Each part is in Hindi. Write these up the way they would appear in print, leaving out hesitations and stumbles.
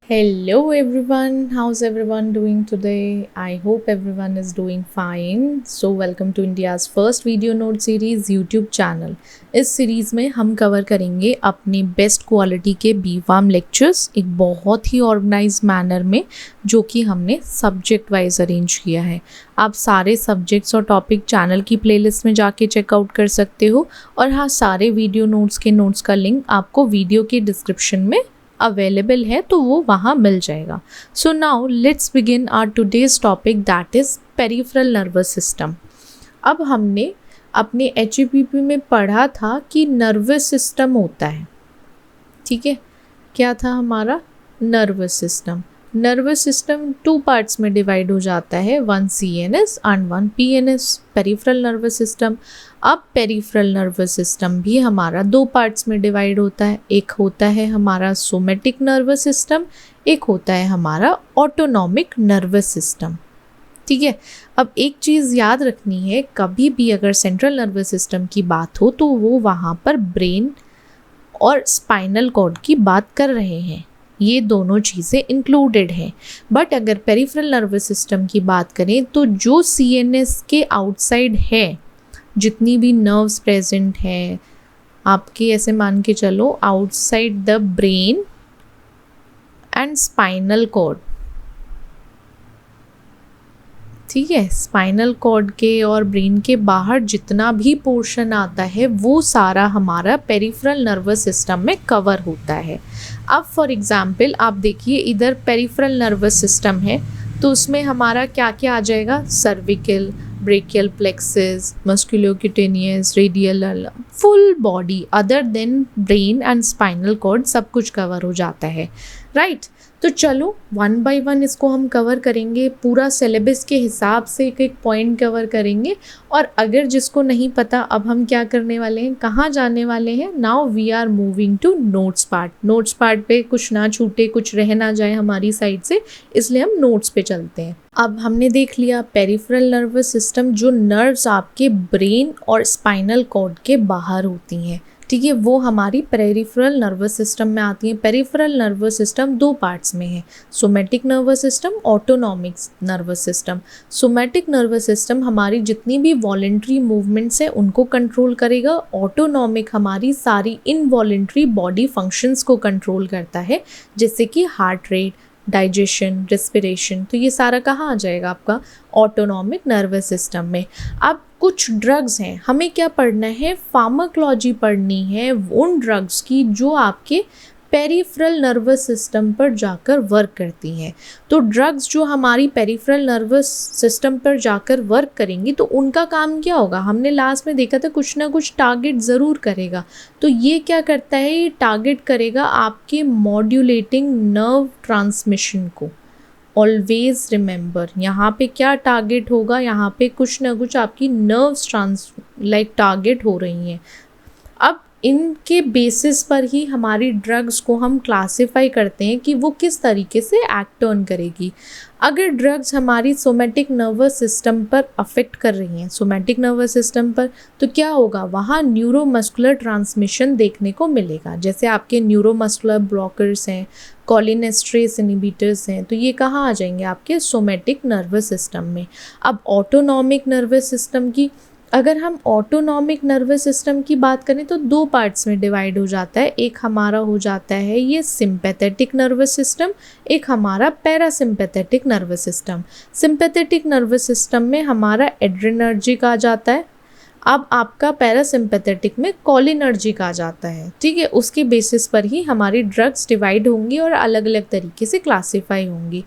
Hello everyone, how's everyone doing today? I hope everyone is doing fine. So welcome to India's first video note series YouTube channel. इस सीरीज़ में हम कवर करेंगे अपने बेस्ट क्वालिटी के B.Pharm लेक्चर्स एक बहुत ही ऑर्गेनाइज मैनर में, जो कि हमने सब्जेक्ट वाइज अरेंज किया है। आप सारे सब्जेक्ट्स और टॉपिक चैनल की प्लेलिस्ट में जाके चेकआउट कर सकते हो। और हाँ, सारे वीडियो नोट्स के नोट्स का लिंक आपको वीडियो के डिस्क्रिप्शन में अवेलेबल है, तो वो वहाँ मिल जाएगा। So now let's begin our today's topic, that is peripheral nervous system. अब हमने अपने HEPP में पढ़ा था कि नर्वस सिस्टम होता है, ठीक है। क्या था हमारा nervous system? Nervous system 2 parts में डिवाइड हो जाता है, 1 CNS and 1 PNS, peripheral nervous system. अब पेरिफेरल नर्वस सिस्टम भी हमारा 2 पार्ट्स में डिवाइड होता है, एक होता है हमारा सोमेटिक नर्वस सिस्टम, एक होता है हमारा ऑटोनॉमिक नर्वस सिस्टम, ठीक है। अब एक चीज़ याद रखनी है, कभी भी अगर सेंट्रल नर्वस सिस्टम की बात हो तो वो वहाँ पर ब्रेन और स्पाइनल कॉर्ड की बात कर रहे हैं, ये दोनों चीज़ें इंक्लूडेड हैं। बट अगर पेरिफेरल नर्वस सिस्टम की बात करें तो जो CNS के आउटसाइड है, जितनी भी नर्व्स प्रेजेंट है आपके, ऐसे मान के चलो outside the brain and spinal cord, ठीक है। स्पाइनल कॉर्ड के और ब्रेन के बाहर जितना भी पोर्शन आता है वो सारा हमारा पेरिफेरल नर्वस सिस्टम में कवर होता है। अब फॉर एग्जांपल आप देखिए, इधर पेरिफेरल नर्वस सिस्टम है तो उसमें हमारा क्या क्या आ जाएगा? Cervical, brachial plexus, musculocutaneous, radial, full body other than brain and spinal cord, सब कुछ कवर हो जाता है, राइट। तो चलो 1 बाय 1 इसको हम कवर करेंगे, पूरा सिलेबस के हिसाब से एक एक पॉइंट कवर करेंगे। और अगर जिसको नहीं पता, अब हम क्या करने वाले हैं, कहाँ जाने वाले हैं? Now we are moving to notes part. Notes part पे कुछ ना छूटे, कुछ रह ना जाए हमारी साइड से, इसलिए हम नोट्स पे चलते हैं। अब हमने देख लिया पेरिफेरल नर्वस सिस्टम, जो नर्व्स आपके ब्रेन और स्पाइनल कॉर्ड के बाहर होती हैं, ठीक है, वो हमारी पेरिफेरल नर्वस सिस्टम में आती है। पेरिफेरल नर्वस सिस्टम 2 पार्ट्स में है, somatic nervous system, autonomic nervous system. Somatic nervous system हमारी जितनी भी वॉलेंट्री मूवमेंट्स है उनको कंट्रोल करेगा, ऑटोनॉमिक हमारी सारी इनवॉलेंट्री बॉडी फंक्शंस को कंट्रोल करता है, जैसे कि हार्ट रेट, डाइजेशन, रेस्पिरेशन। तो ये सारा कहाँ आ जाएगा? आपका ऑटोनॉमिक नर्वस सिस्टम में। अब कुछ ड्रग्स हैं, हमें क्या पढ़ना है? फार्माकोलॉजी पढ़नी है उन ड्रग्स की जो आपके पेरिफेरल नर्वस सिस्टम पर जाकर वर्क करती हैं। तो ड्रग्स जो हमारी पेरिफेरल नर्वस सिस्टम पर जाकर वर्क करेंगी तो उनका काम क्या होगा? हमने लास्ट में देखा था कुछ ना कुछ टारगेट ज़रूर करेगा। तो ये क्या करता है? ये टारगेट करेगा आपके मॉड्यूलेटिंग नर्व ट्रांसमिशन को। ऑलवेज रिमेंबर, यहाँ पे क्या टारगेट होगा? यहाँ पे कुछ ना कुछ आपकी नर्व्स टारगेट हो रही हैं। अब इनके बेसिस पर ही हमारी ड्रग्स को हम क्लासिफाई करते हैं कि वो किस तरीके से एक्ट ऑन करेगी। अगर ड्रग्स हमारी सोमेटिक नर्वस सिस्टम पर अफेक्ट कर रही हैं, सोमेटिक नर्वस सिस्टम पर, तो क्या होगा? वहाँ न्यूरोमस्कुलर ट्रांसमिशन देखने को मिलेगा। जैसे आपके न्यूरोमस्कुलर ब्लॉकर्स हैं, कॉलिनेस्ट्रेस इनहिबिटर्स हैं, तो ये कहाँ आ जाएंगे? आपके सोमेटिक नर्वस सिस्टम में। अब ऑटोनॉमिक नर्वस सिस्टम की, अगर हम ऑटोनॉमिक नर्वस सिस्टम की बात करें तो 2 पार्ट्स में डिवाइड हो जाता है। एक हमारा हो जाता है ये सिंपैथेटिक नर्वस सिस्टम, एक हमारा parasympathetic nervous system. Sympathetic nervous system में हमारा एड्रेनर्जिक आ जाता है, अब आपका पैरासिम्पैथेटिक में कोलिनर्जिक आ जाता है, ठीक है। उसके बेसिस पर ही हमारी ड्रग्स डिवाइड होंगी और अलग अलग तरीके से क्लासीफाई होंगी।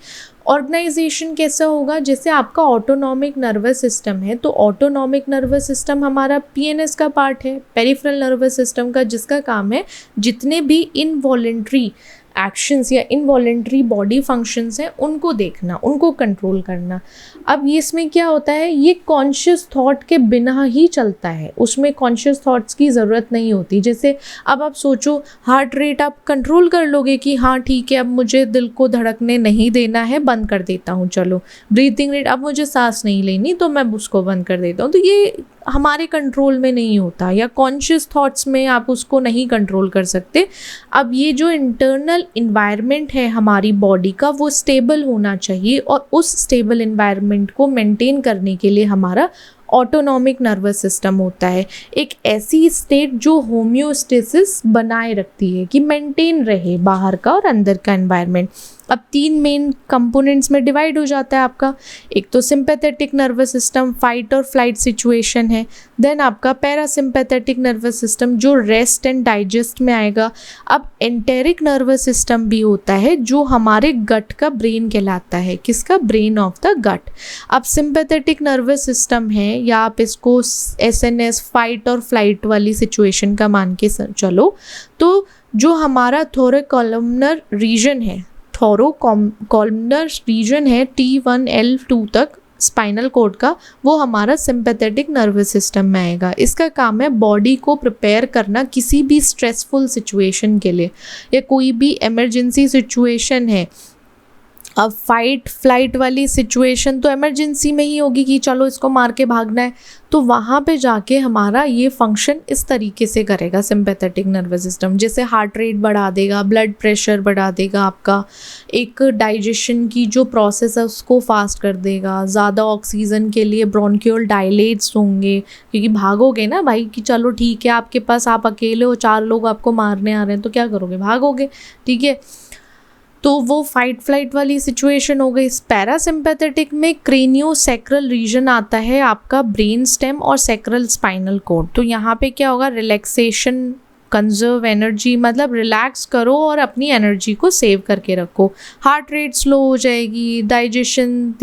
ऑर्गेनाइजेशन कैसा होगा? जैसे आपका ऑटोनॉमिक नर्वस सिस्टम है तो ऑटोनॉमिक नर्वस सिस्टम हमारा PNS का पार्ट है, पेरिफेरल नर्वस सिस्टम का, जिसका काम है जितने भी इनवॉलेंट्री एक्शंस या इनवॉलेंट्री बॉडी फंक्शंस हैं उनको देखना, उनको कंट्रोल करना। अब ये इसमें क्या होता है? ये कॉन्शियस थॉट के बिना ही चलता है, उसमें कॉन्शियस थॉट्स की ज़रूरत नहीं होती। जैसे अब आप सोचो, हार्ट रेट आप कंट्रोल कर लोगे कि हाँ ठीक है, अब मुझे दिल को धड़कने नहीं देना है, बंद कर देता हूँ, चलो ब्रीथिंग रेट, अब मुझे सांस नहीं लेनी तो मैं उसको बंद कर देता हूँ। तो ये हमारे कंट्रोल में नहीं होता, या कॉन्शियस थॉट्स में आप उसको नहीं कंट्रोल कर सकते। अब ये जो इंटरनल इन्वायरमेंट है हमारी बॉडी का, वो स्टेबल होना चाहिए, और उस स्टेबल इन्वायरमेंट को मेंटेन करने के लिए हमारा ऑटोनॉमिक नर्वस सिस्टम होता है, एक ऐसी स्टेट जो होम्योस्टेसिस बनाए रखती है, कि मेंटेन रहे बाहर का और अंदर का एनवायरनमेंट। अब 3 मेन कंपोनेंट्स में डिवाइड हो जाता है आपका। एक तो सिंपैथेटिक नर्वस सिस्टम, फाइट और फ्लाइट सिचुएशन है। देन आपका पैरासिम्पैथेटिक नर्वस सिस्टम जो रेस्ट एंड डाइजेस्ट में आएगा। अब एंटेरिक नर्वस सिस्टम भी होता है जो हमारे गट का ब्रेन कहलाता है, किसका, ब्रेन ऑफ द गट। अब सिंपैथेटिक नर्वस सिस्टम है, या आप इसको SNS फाइट और फ्लाइट वाली सिचुएशन का मान के चलो, तो जो हमारा थोरैकोलुमनर रीजन है, थोरैकोलुमनर रीजन है T1 L2 तक स्पाइनल कॉर्ड का, वो हमारा सिंपैथेटिक नर्वस सिस्टम में आएगा। इसका काम है बॉडी को प्रिपेयर करना किसी भी स्ट्रेसफुल सिचुएशन के लिए, या कोई भी इमरजेंसी सिचुएशन है। अब फाइट फ्लाइट वाली सिचुएशन तो इमरजेंसी में ही होगी कि चलो इसको मार के भागना है, तो वहाँ पे जाके हमारा ये फंक्शन इस तरीके से करेगा सिंपैथेटिक नर्वस सिस्टम, जैसे हार्ट रेट बढ़ा देगा, ब्लड प्रेशर बढ़ा देगा आपका, एक डाइजेशन की जो प्रोसेस है उसको फास्ट कर देगा, ज़्यादा ऑक्सीजन के लिए ब्रोंकियल डायलेट्स होंगे, क्योंकि भागोगे ना भाई कि चलो ठीक है आपके पास, आप अकेले हो, 4 लोग आपको मारने आ रहे हैं, तो क्या करोगे, भागोगे, ठीक है। तो वो फाइट फ्लाइट वाली सिचुएशन हो गई। पैरासिम्पैथेटिक में क्रेनियोसैक्रल रीजन आता है आपका, ब्रेन स्टेम और सैक्रल स्पाइनल कॉर्ड। तो यहाँ पे क्या होगा, रिलैक्सेशन, कंजर्व एनर्जी, मतलब रिलैक्स करो और अपनी एनर्जी को सेव करके रखो। हार्ट रेट स्लो हो जाएगी, डाइजेशन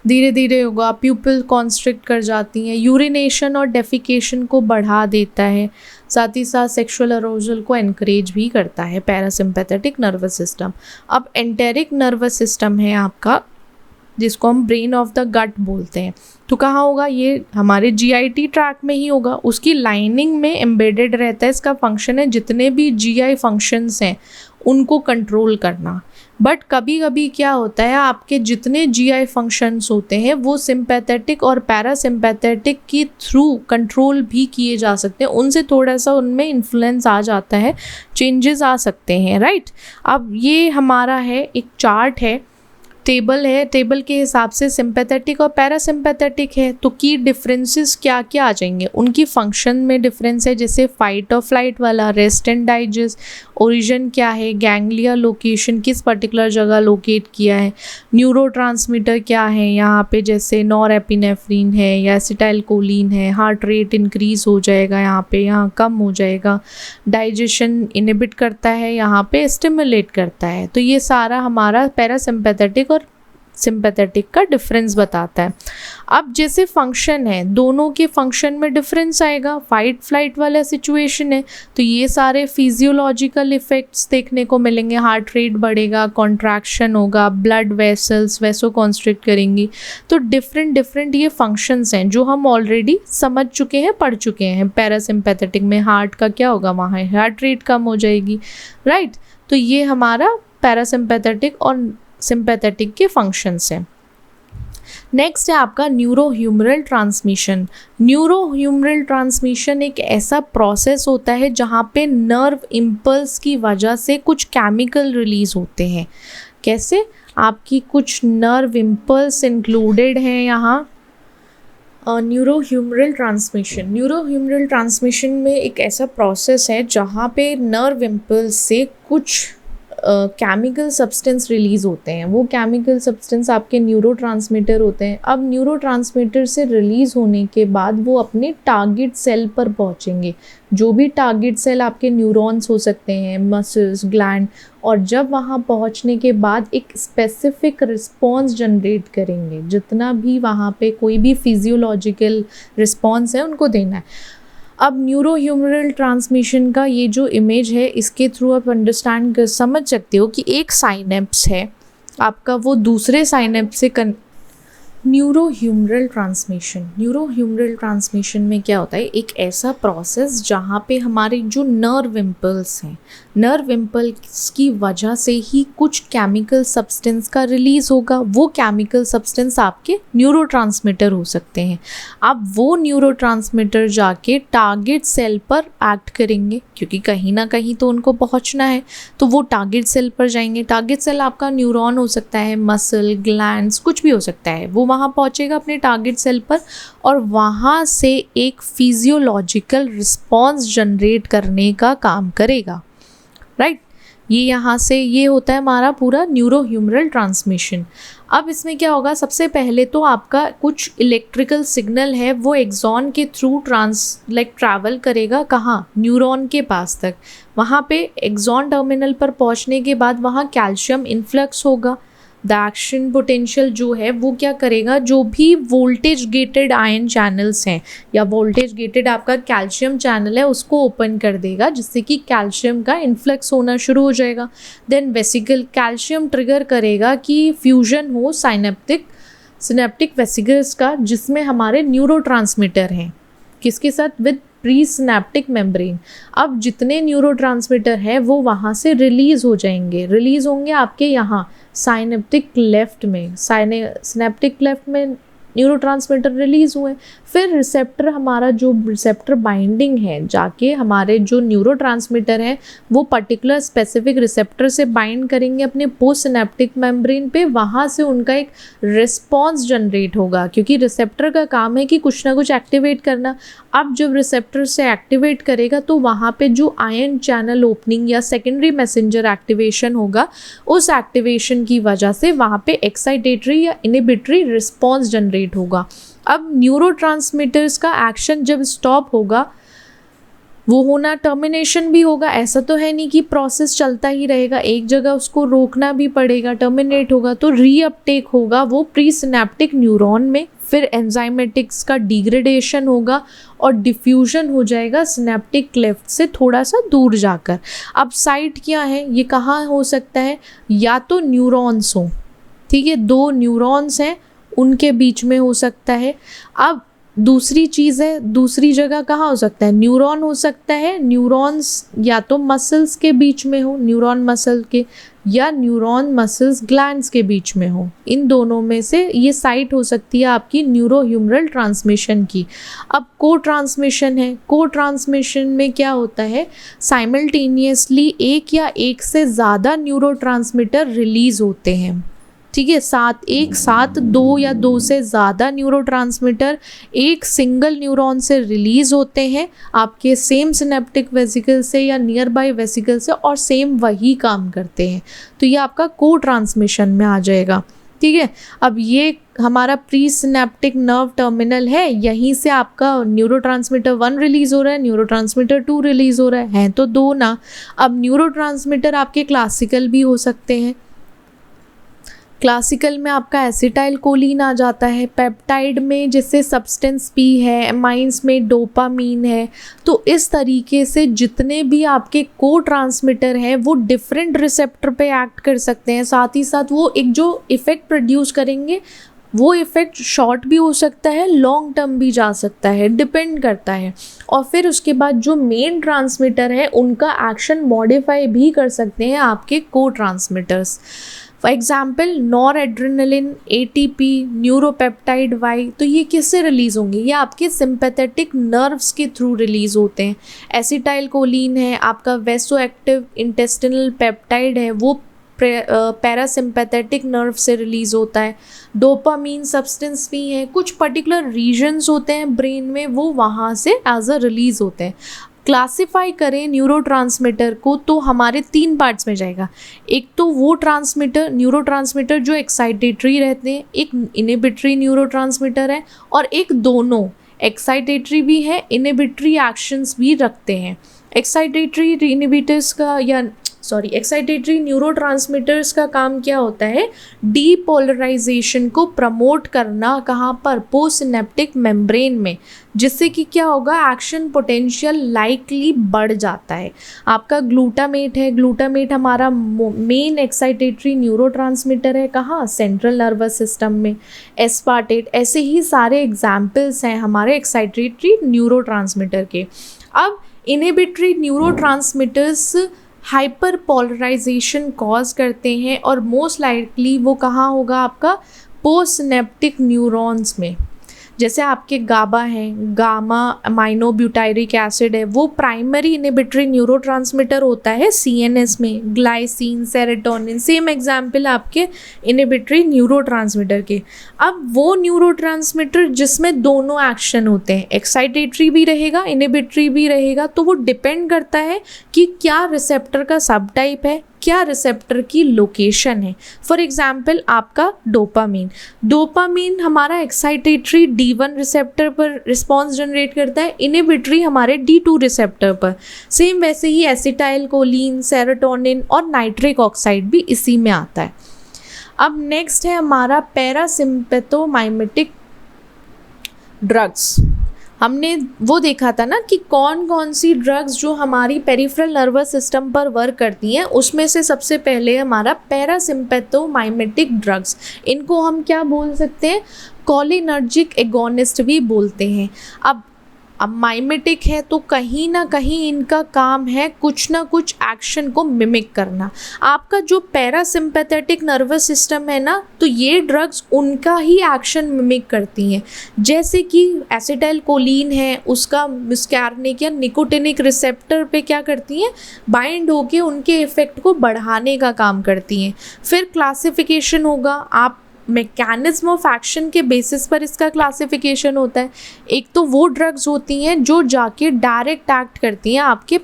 धीरे धीरे होगा, प्यूपिल कॉन्स्ट्रिक्ट कर जाती हैं, यूरिनेशन और डेफिकेशन को बढ़ा देता है, साथ ही साथ सेक्सुअल अरोजल को एनकरेज भी करता है पैरासिम्पैथेटिक नर्वस सिस्टम। अब एंटेरिक नर्वस सिस्टम है आपका, जिसको हम ब्रेन ऑफ द गट बोलते हैं। तो कहाँ होगा, ये हमारे GIT ट्रैक में ही होगा, उसकी लाइनिंग में एम्बेडेड रहता है। इसका फंक्शन है जितने भी GI फंक्शंस हैं उनको कंट्रोल करना। बट कभी कभी क्या होता है, आपके जितने GI फंक्शंस होते हैं वो सिंपैथेटिक और पैरासिम्पैथेटिक के थ्रू कंट्रोल भी किए जा सकते हैं, उनसे थोड़ा सा उनमें इन्फ्लुएंस आ जाता है, चेंजेस आ सकते हैं, राइट। अब ये हमारा है एक चार्ट है, टेबल है, टेबल के हिसाब से सिंपैथेटिक और पैरासिम्पैथेटिक है, तो की डिफरेंसेस क्या क्या आ जाएंगे, उनकी फंक्शन में डिफरेंस है, जैसे फाइट और फ्लाइट वाला, रेस्ट एंड डाइजेस्ट, ओरिजिन क्या है, गैंग्लिया लोकेशन किस पर्टिकुलर जगह लोकेट किया है, न्यूरोट्रांसमीटर क्या है यहाँ पे, जैसे नॉरएपिनेफ्रिन है या एसिटाइलकोलिन है, हार्ट रेट इंक्रीज हो जाएगा यहाँ पे, यहाँ कम हो जाएगा, डाइजेशन इनहिबिट करता है, यहाँ पे स्टिमुलेट करता है। तो ये सारा हमारा पैरासिम्पैथेटिक और सिंपैथेटिक का डिफरेंस बताता है। अब जैसे फंक्शन है, दोनों के फंक्शन में डिफरेंस आएगा। फाइट फ्लाइट वाला सिचुएशन है तो ये सारे फिजियोलॉजिकल इफेक्ट्स देखने को मिलेंगे, हार्ट रेट बढ़ेगा, कॉन्ट्रैक्शन होगा, ब्लड वेसल्स वैसो कॉन्स्ट्रिक्ट करेंगी। तो डिफरेंट ये फंक्शंस हैं जो हम ऑलरेडी समझ चुके हैं, पढ़ चुके हैं। पैरासिम्पैथेटिक में हार्ट का क्या होगा, वहाँ हार्ट रेट कम हो जाएगी, राइट। तो ये हमारा पैरासिम्पैथेटिक और सिंपैथेटिक के फंक्शंस हैं। नेक्स्ट है आपका न्यूरोह्यूमरल ट्रांसमिशन। न्यूरोह्यूमरल ट्रांसमिशन एक ऐसा प्रोसेस होता है जहाँ पे नर्व इम्पल्स की वजह से कुछ केमिकल रिलीज होते हैं। कैसे, आपकी कुछ नर्व इम्पल्स इंक्लूडेड हैं यहाँ। न्यूरोह्यूमरल ट्रांसमिशन में एक ऐसा प्रोसेस है जहाँ पे नर्व इम्पल्स से कुछ केमिकल सब्सटेंस रिलीज़ होते हैं। वो केमिकल सब्सटेंस आपके न्यूरोट्रांसमीटर होते हैं। अब न्यूरोट्रांसमीटर से रिलीज़ होने के बाद वो अपने टारगेट सेल पर पहुंचेंगे। जो भी टारगेट सेल आपके न्यूरॉन्स हो सकते हैं, मसल्स, ग्लैंड, और जब वहाँ पहुँचने के बाद एक स्पेसिफिक रिस्पॉन्स जनरेट करेंगे। जितना भी वहाँ पे कोई भी फिजियोलॉजिकल रिस्पॉन्स है उनको देना है। अब न्यूरोह्यूमरल ट्रांसमिशन का ये जो इमेज है, इसके थ्रू आप अंडरस्टैंड कर समझ सकते हो कि एक साइनेप्स है आपका, वो दूसरे साइनेप्स से न्यूरोह्यूमरल ट्रांसमिशन में क्या होता है, एक ऐसा प्रोसेस जहाँ पे हमारे जो नर्व इम्पल्स हैं, नर्व इम्पल्स की वजह से ही कुछ केमिकल सब्सटेंस का रिलीज होगा। वो केमिकल सब्सटेंस आपके न्यूरोट्रांसमीटर हो सकते हैं। अब वो न्यूरोट्रांसमीटर जाके टारगेट सेल पर एक्ट करेंगे, क्योंकि कहीं ना कहीं तो उनको पहुंचना है, तो वो टारगेट सेल पर जाएंगे। टारगेट सेल आपका न्यूरॉन हो सकता है, मसल, ग्लैंड्स, कुछ भी हो सकता है। वो वहाँ पहुँचेगा अपने टारगेट सेल पर और वहाँ से एक फिजियोलॉजिकल रिस्पॉन्स जनरेट करने का काम करेगा, राइट। ये यहाँ से ये होता है हमारा पूरा न्यूरोह्यूमरल ट्रांसमिशन। अब इसमें क्या होगा, सबसे पहले तो आपका कुछ इलेक्ट्रिकल सिग्नल है वो एक्सॉन के थ्रू ट्रैवल करेगा, कहाँ, न्यूरॉन के पास तक। वहाँ पे एक्सॉन टर्मिनल पर पहुँचने के बाद वहाँ कैल्शियम इन्फ्लक्स होगा। द एक्शन पोटेंशियल जो है वो क्या करेगा, जो भी वोल्टेज गेटेड आयन चैनल्स हैं या वोल्टेज गेटेड आपका कैल्शियम चैनल है उसको ओपन कर देगा, जिससे कि कैल्शियम का इन्फ्लक्स होना शुरू हो जाएगा। देन वेसिकल कैल्शियम ट्रिगर करेगा कि फ्यूजन हो सिनेप्टिक वेसिकल्स का, जिसमें हमारे न्यूरोट्रांसमीटर हैं, किसके साथ, विद प्री सिनेप्टिक मेम्ब्रेन। अब जितने न्यूरोट्रांसमीटर हैं वो वहाँ से रिलीज़ होंगे आपके यहाँ सिनेप्टिक लेफ्ट में न्यूरोट्रांसमीटर रिलीज़ हुए। फिर रिसेप्टर, हमारा जो रिसेप्टर बाइंडिंग है, जाके हमारे जो न्यूरोट्रांसमीटर है वो पर्टिकुलर स्पेसिफिक रिसेप्टर से बाइंड करेंगे अपने पोस्ट सिनेप्टिक मेम्ब्रेन पे। वहाँ से उनका एक रिस्पॉन्स जनरेट होगा, क्योंकि रिसेप्टर का काम है कि कुछ ना कुछ एक्टिवेट करना। अब जब रिसेप्टर से एक्टिवेट करेगा तो वहाँ पे जो आयन चैनल ओपनिंग या सेकेंडरी मैसेंजर एक्टिवेशन होगा, उस एक्टिवेशन की वजह से वहाँ पे एक्साइटेटरी या इनिबिटरी रिस्पॉन्स जनरेट होगा। अब न्यूरोट्रांसमीटर्स का एक्शन जब स्टॉप होगा, वो होना टर्मिनेशन भी होगा। ऐसा तो है नहीं कि प्रोसेस चलता ही रहेगा, एक जगह उसको रोकना भी पड़ेगा। टर्मिनेट होगा तो रीअपटेक होगा वो प्री सिनेप्टिक न्यूरॉन में, फिर एंजाइमेटिक्स का डिग्रेडेशन होगा और डिफ्यूजन हो जाएगा सिनेप्टिक क्लेफ्ट से थोड़ा सा दूर जाकर। अब साइट क्या है, ये कहाँ हो सकता है, या तो न्यूरॉन्स हो, ठीक है, दो न्यूरॉन्स हैं उनके बीच में हो सकता है। अब दूसरी चीज़ है, दूसरी जगह कहाँ हो सकता है, न्यूरॉन हो सकता है, न्यूरॉन्स या तो मसल्स के बीच में हो, न्यूरॉन मसल के, या न्यूरॉन मसल्स ग्लैंड्स के बीच में हो। इन दोनों में से ये साइट हो सकती है आपकी न्यूरोह्यूमरल ट्रांसमिशन की। अब को ट्रांसमिशन है, को ट्रांसमिशन में क्या होता है, साइमल्टेनियसली एक या एक से ज़्यादा न्यूरोट्रांसमीटर रिलीज़ होते हैं, ठीक है, एक साथ दो या दो से ज़्यादा न्यूरोट्रांसमीटर एक सिंगल न्यूरॉन से रिलीज़ होते हैं आपके सेम सिनेप्टिक वेसिकल से या नियर बाय वेसिकल से, और सेम वही काम करते हैं। तो ये आपका को ट्रांसमिशन में आ जाएगा, ठीक है। अब ये हमारा प्री सिनेप्टिक नर्व टर्मिनल है, यहीं से आपका न्यूरोट्रांसमीटर 1 रिलीज़ हो रहा है, न्यूरोट्रांसमीटर 2 रिलीज़ हो रहा है तो दो ना। अब न्यूरोट्रांसमीटर आपके क्लासिकल भी हो सकते हैं। क्लासिकल में आपका एसिटाइल कोलिन आ जाता है, पेप्टाइड में जैसे सब्सटेंस पी है, एमाइंस में डोपामीन है। तो इस तरीके से जितने भी आपके को ट्रांसमीटर हैं वो डिफरेंट रिसेप्टर पे एक्ट कर सकते हैं। साथ ही साथ वो एक जो इफ़ेक्ट प्रोड्यूस करेंगे वो इफ़ेक्ट शॉर्ट भी हो सकता है, लॉन्ग टर्म भी जा सकता है, डिपेंड करता है। और फिर उसके बाद जो मेन ट्रांसमीटर है उनका एक्शन मॉडिफाई भी कर सकते हैं आपके को transmitters. For example nor adrenaline, ATP, neuropeptide Y, तो ये किससे रिलीज़ होंगे, ये आपके सिंपैथेटिक नर्व्स के थ्रू रिलीज़ होते हैं। एसिटाइल कोलिन है आपका वेसो एक्टिव इंटेस्टिनल पेप्टाइड है, वो पैरासिम्पैथेटिक नर्व से रिलीज़ होता है। डोपामीन सब्सटेंस भी है, कुछ पर्टिकुलर रीजन्स होते हैं ब्रेन में, वो वहाँ से एज अ रिलीज़ होते हैं। क्लासिफाई करें न्यूरोट्रांसमीटर को तो हमारे 3 पार्ट्स में जाएगा। एक तो वो न्यूरोट्रांसमीटर जो एक्साइटेटरी रहते हैं, एक इनिबिटरी न्यूरोट्रांसमीटर है, और एक दोनों एक्साइटेटरी भी है, इनिबिटरी एक्शंस भी रखते हैं। एक्साइटेटरी इनिबिटर्स का या एक्साइटेटरी न्यूरोट्रांसमीटर्स का काम क्या होता है, डीपोलराइजेशन को प्रमोट करना, कहाँ पर, पोस्ट सिनेप्टिक मेम्ब्रेन में, जिससे कि क्या होगा, एक्शन पोटेंशियल लाइकली बढ़ जाता है। आपका ग्लूटामेट है, ग्लूटामेट हमारा मेन एक्साइटेटरी न्यूरोट्रांसमीटर है, कहाँ, सेंट्रल नर्वस सिस्टम में। एस्पार्टेट, ऐसे ही सारे एग्जाम्पल्स हैं हमारे एक्साइटेटरी न्यूरोट्रांसमीटर के। अब inhibitory neurotransmitters hyperpolarization cause करते हैं और मोस्ट लाइकली वो कहाँ होगा, आपका पोस्ट सिनेप्टिक न्यूरॉन्स में। जैसे आपके गाबा हैं, गामा अमाइनोब्यूटायरिक एसिड है, वो प्राइमरी इनहिबिटरी न्यूरोट्रांसमीटर होता है सीएनएस में। ग्लाइसिन, सेरोटोनिन, सेम एग्जाम्पल आपके इनहिबिटरी न्यूरोट्रांसमीटर के। अब वो न्यूरोट्रांसमीटर जिसमें दोनों एक्शन होते हैं, एक्साइटेटरी भी रहेगा, इनहिबिटरी भी रहेगा, तो वो डिपेंड करता है कि क्या रिसेप्टर का सब टाइप है, क्या रिसेप्टर की लोकेशन है। फॉर एग्जाम्पल आपका डोपामीन हमारा एक्साइटेटरी D1 रिसेप्टर पर रिस्पॉन्स जनरेट करता है, इनहिबिटरी हमारे D2 रिसेप्टर पर। सेम वैसे ही एसिटाइल कोलिन, सेरोटोनिन और नाइट्रिक ऑक्साइड भी इसी में आता है। अब नेक्स्ट है हमारा पैरासिम्पैथोमाइमेटिक ड्रग्स। हमने वो देखा था ना कि कौन कौन सी ड्रग्स जो हमारी पेरिफेरल नर्वस सिस्टम पर वर्क करती हैं, उसमें से सबसे पहले हमारा पैरासिम्पैथोमाइमेटिक ड्रग्स। इनको हम क्या बोल सकते हैं, कोलिनर्जिक एगोनिस्ट भी बोलते हैं। अब माइमेटिक है तो कहीं ना कहीं इनका काम है कुछ ना कुछ एक्शन को मिमिक करना। आपका जो पैरासिम्पैथेटिक नर्वस सिस्टम है ना, तो ये ड्रग्स उनका ही एक्शन मिमिक करती हैं। जैसे कि एसिटाइल कोलिन है, उसका म्यूस्कैर्निक या निकोटिनिक रिसेप्टर पे क्या करती हैं, बाइंड होके उनके इफेक्ट को बढ़ाने का काम करती हैं। फिर क्लासिफिकेशन होगा, आप मैकेनिज्म ऑफ एक्शन के बेसिस पर इसका क्लासिफिकेशन होता है। एक तो वो ड्रग्स होती हैं जो जाके डायरेक्ट एक्ट करती हैं, आपके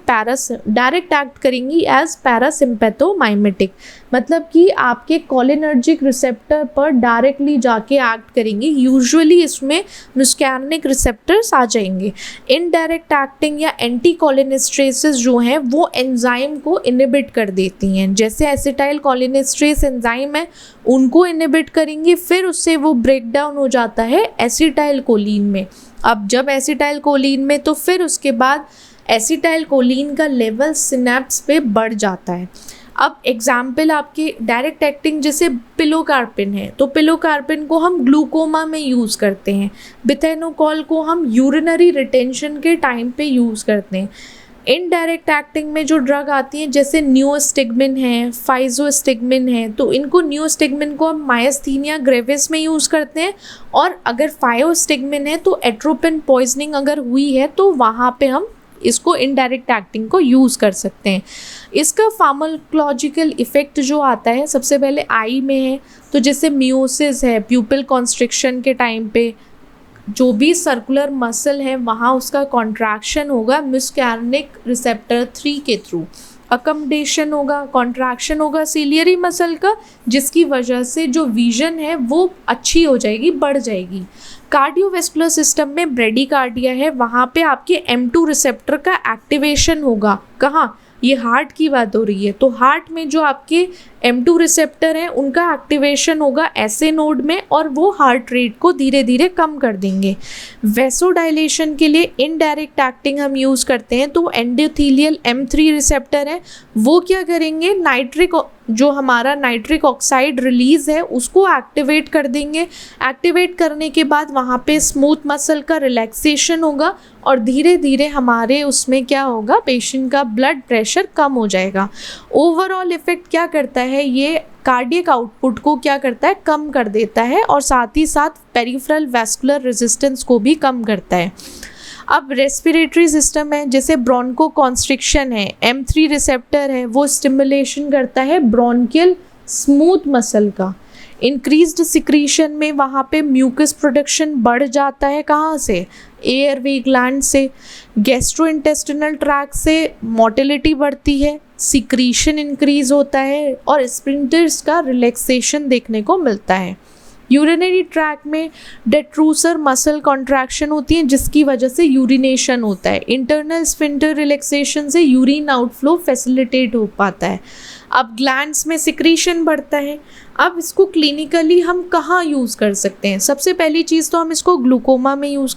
डायरेक्ट एक्ट करेंगी एज पैरासिम्पैथोमाइमेटिक, मतलब कि आपके कोलिनर्जिक रिसेप्टर पर डायरेक्टली जाके एक्ट करेंगी। यूजुअली इसमें म्यूस्कैर्निक रिसेप्टर्स आ जाएंगे। इनडायरेक्ट एक्टिंग या एंटी कोलिनेस्ट्रेसेस जो हैं वो एंजाइम को इनहिबिट कर देती हैं। जैसे एसिटाइल कोलिनेस्ट्रेस एंजाइम है, उनको इनहिबिट करेंगे, फिर उससे वो ब्रेक डाउन हो जाता है एसिटाइल कोलिन में। अब जब एसिटाइल कोलिन में, तो फिर उसके बाद एसिटाइल कोलिन का लेवल सिनेप्स पे बढ़ जाता है। अब एग्जाम्पल आपके डायरेक्ट एक्टिंग जैसे पिलोकार्पिन है, तो पिलोकार्पिन को हम ग्लूकोमा में यूज़ करते हैं। बिथेनोकॉल को हम यूरिनरी रिटेंशन के टाइम पे यूज़ करते हैं। इनडायरेक्ट एक्टिंग में जो ड्रग आती हैं जैसे न्यूस्टिग्मिन है, फाइजोस्टिग्मिन है, तो इनको न्यूस्टिग्मिन को हम मायस्थीनिया ग्रेविस में यूज़ करते हैं। और अगर फाइजोस्टिग्मिन है तो एट्रोपिन पॉइजनिंग अगर हुई है तो वहाँ पे हम इसको इनडायरेक्ट एक्टिंग को यूज़ कर सकते हैं। इसका फार्माकोलॉजिकल इफ़ेक्ट जो आता है सबसे पहले आई में है, तो जैसे मियोसिस है, प्यूपिल कॉन्स्ट्रिक्शन के टाइम पे जो भी सर्कुलर मसल है वहाँ उसका कॉन्ट्रैक्शन होगा म्यूस्कैर्निक रिसेप्टर 3 के थ्रू। अकमडेशन होगा, कॉन्ट्रैक्शन होगा सिलियरी मसल का, जिसकी वजह से जो विजन है वो अच्छी हो जाएगी, बढ़ जाएगी। कार्डियोवेस्कुलर सिस्टम में ब्रेडिकार्डिया है, वहाँ पे आपके M2 रिसेप्टर का एक्टिवेशन होगा। कहाँ, ये हार्ट की बात हो रही है, तो हार्ट में जो आपके M2 रिसेप्टर हैं उनका एक्टिवेशन होगा ऐसे नोड में, और वो हार्ट रेट को धीरे धीरे कम कर देंगे। वेसोडाइलेशन के लिए इनडायरेक्ट एक्टिंग हम यूज़ करते हैं, तो एंडोथेलियल M3 रिसेप्टर है, वो क्या करेंगे, जो हमारा नाइट्रिक ऑक्साइड रिलीज़ है उसको एक्टिवेट कर देंगे। एक्टिवेट करने के बाद वहाँ पे स्मूथ मसल का रिलैक्सेशन होगा और धीरे धीरे हमारे उसमें क्या होगा, पेशेंट का ब्लड प्रेशर कम हो जाएगा। ओवरऑल इफ़ेक्ट क्या करता है, ये कार्डियक आउटपुट को क्या करता है, कम कर देता है, और साथ ही साथ पेरिफेरल वैस्कुलर रेजिस्टेंस को भी कम करता है। अब रेस्पिरेटरी सिस्टम है, जैसे ब्रोंको कॉन्स्ट्रिक्शन है, M3 रिसेप्टर है, वो स्टिमुलेशन करता है ब्रोंकियल स्मूथ मसल का। इंक्रीज्ड सिक्रीशन में वहाँ पे म्यूकस प्रोडक्शन बढ़ जाता है, कहाँ से, एयरवे ग्लैंड से। गैस्ट्रोइंटेस्टिनल ट्रैक्ट से मोटिलिटी बढ़ती है, सिक्रीशन इंक्रीज होता है और स्प्रिंटर्स का रिलैक्सेशन देखने को मिलता है। यूरिनरी ट्रैक में डेट्रूसर मसल कॉन्ट्रैक्शन होती है जिसकी वजह से यूरिनेशन होता है। इंटरनल स्फिंक्टर रिलैक्सेशन से यूरिन आउटफ्लो फैसिलिटेट हो पाता है। अब ग्लैंड्स में सिक्रीशन बढ़ता है। अब इसको क्लिनिकली हम कहाँ यूज़ कर सकते हैं? सबसे पहली चीज़ तो हम इसको ग्लूकोमा में यूज़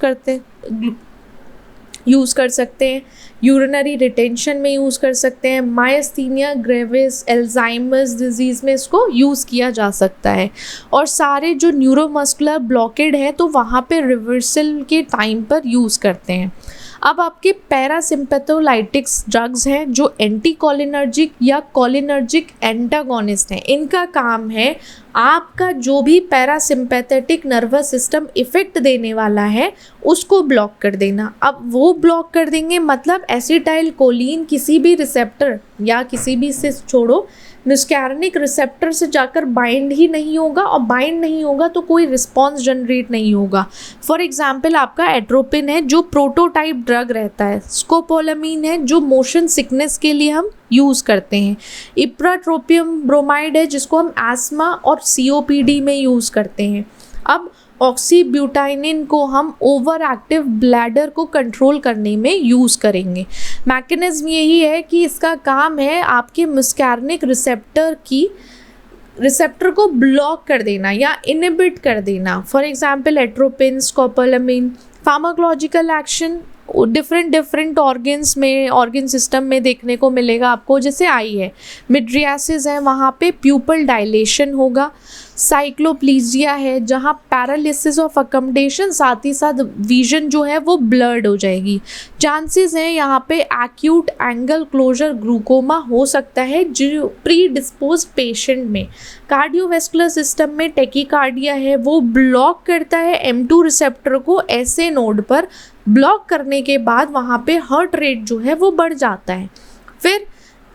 कर सकते हैं, यूरिनरी रिटेंशन में यूज़ कर सकते हैं, मायस्थीनिया ग्रेविस, एल्जाइमर्स डिजीज़ में इसको यूज़ किया जा सकता है। और सारे जो न्यूरोमस्कुलर ब्लॉकेड है तो वहाँ पे रिवर्सल के टाइम पर यूज़ करते हैं। अब आपके पैरासिम्पैथोलाइटिक्स ड्रग्स हैं जो एंटीकोलिनर्जिक या कोलिनर्जिक एंटागोनिस्ट हैं। इनका काम है आपका जो भी पैरासिम्पैथेटिक नर्वस सिस्टम इफ़ेक्ट देने वाला है उसको ब्लॉक कर देना। अब वो ब्लॉक कर देंगे मतलब एसिटाइल कोलिन किसी भी रिसेप्टर या किसी भी से छोड़ो म्यूस्कैर्निक रिसेप्टर से जाकर बाइंड ही नहीं होगा, और बाइंड नहीं होगा तो कोई रिस्पॉन्स जनरेट नहीं होगा। फॉर एग्जांपल आपका एट्रोपिन है जो प्रोटोटाइप ड्रग रहता है, स्कोपोलामीन है जो मोशन सिकनेस के लिए हम यूज़ करते हैं, इप्राट्रोपियम ब्रोमाइड है जिसको हम एस्मा और COPD में यूज़ करते हैं। अब ऑक्सीब्यूटाइनिन को हम ओवर एक्टिव ब्लैडर को कंट्रोल करने में यूज़ करेंगे। मैकेनिज्म यही है कि इसका काम है आपके म्यूस्कैर्निक रिसेप्टर को ब्लॉक कर देना या इनहिबिट कर देना। For example atropine, scopolamine. Pharmacological action different organ system में देखने को मिलेगा आपको। जैसे आई है, मिड्रियासिस है, वहाँ पे प्यूपल डायलेशन होगा। साइक्लोप्लीजिया है जहाँ पैरालिसिस ऑफ अकोमोडेशन, साथ ही साथ विजन जो है वो ब्लर्ड हो जाएगी। चांसेस हैं यहाँ पे एक्यूट एंगल क्लोजर ग्लूकोमा हो सकता है जो प्री डिस्पोज पेशेंट में। कार्डियोवेस्कुलर सिस्टम में टेकीकार्डिया है, वो ब्लॉक करता है M2 रिसेप्टर को ऐसे नोड पर। ब्लॉक करने के बाद वहाँ पे हार्ट रेट जो है वो बढ़ जाता है। फिर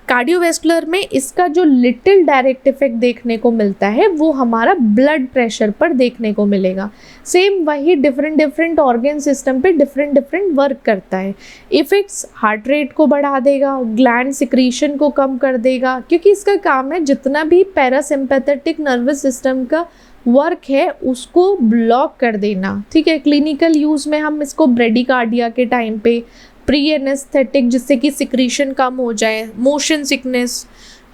कार्डियोवेस्कुलर में इसका जो लिटिल डायरेक्ट इफेक्ट देखने को मिलता है वो हमारा ब्लड प्रेशर पर देखने को मिलेगा। सेम वही डिफरेंट ऑर्गन सिस्टम पे डिफरेंट वर्क करता है। इफेक्ट्स हार्ट रेट को बढ़ा देगा, ग्लैंड सिक्रीशन को कम कर देगा, क्योंकि इसका काम है जितना भी पैरासिम्पैथेटिक नर्वस सिस्टम का वर्क है उसको ब्लॉक कर देना। ठीक है, क्लिनिकल यूज़ में हम इसको ब्रेडिकार्डिया के टाइम पे, प्री एनेस्थेटिक जिससे कि सिक्रीशन कम हो जाए, motion sickness,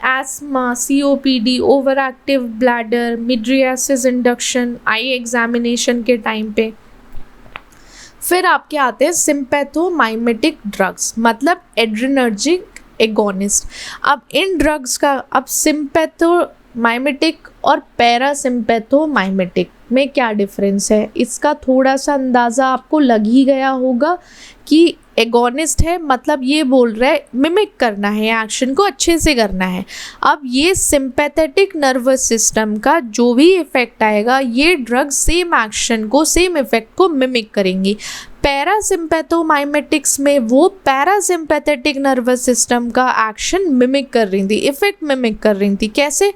asthma, COPD, over active bladder, mydriasis induction, eye examination के टाइम पे। फिर आपके आते हैं सिम्पैथोमाइमेटिक ड्रग्स, मतलब एड्रेनर्जिक एगोनिस्ट। अब इन ड्रग्स का सिम्पैथोमाइमेटिक और पैरासिम्पैथोमाइमेटिक में क्या डिफरेंस है, इसका थोड़ा सा अंदाज़ा आपको लग ही गया होगा कि एगोनिस्ट है मतलब ये बोल रहा है मिमिक करना है, एक्शन को अच्छे से करना है। अब ये सिंपैथेटिक नर्वस सिस्टम का जो भी इफेक्ट आएगा ये ड्रग सेम एक्शन को, सेम इफेक्ट को मिमिक करेंगी। पैरासिम्पैथोमाइमेटिक्स में वो पैरासिम्पैथेटिक नर्वस सिस्टम का एक्शन मिमिक कर रही थी, इफेक्ट मिमिक कर रही थी। कैसे?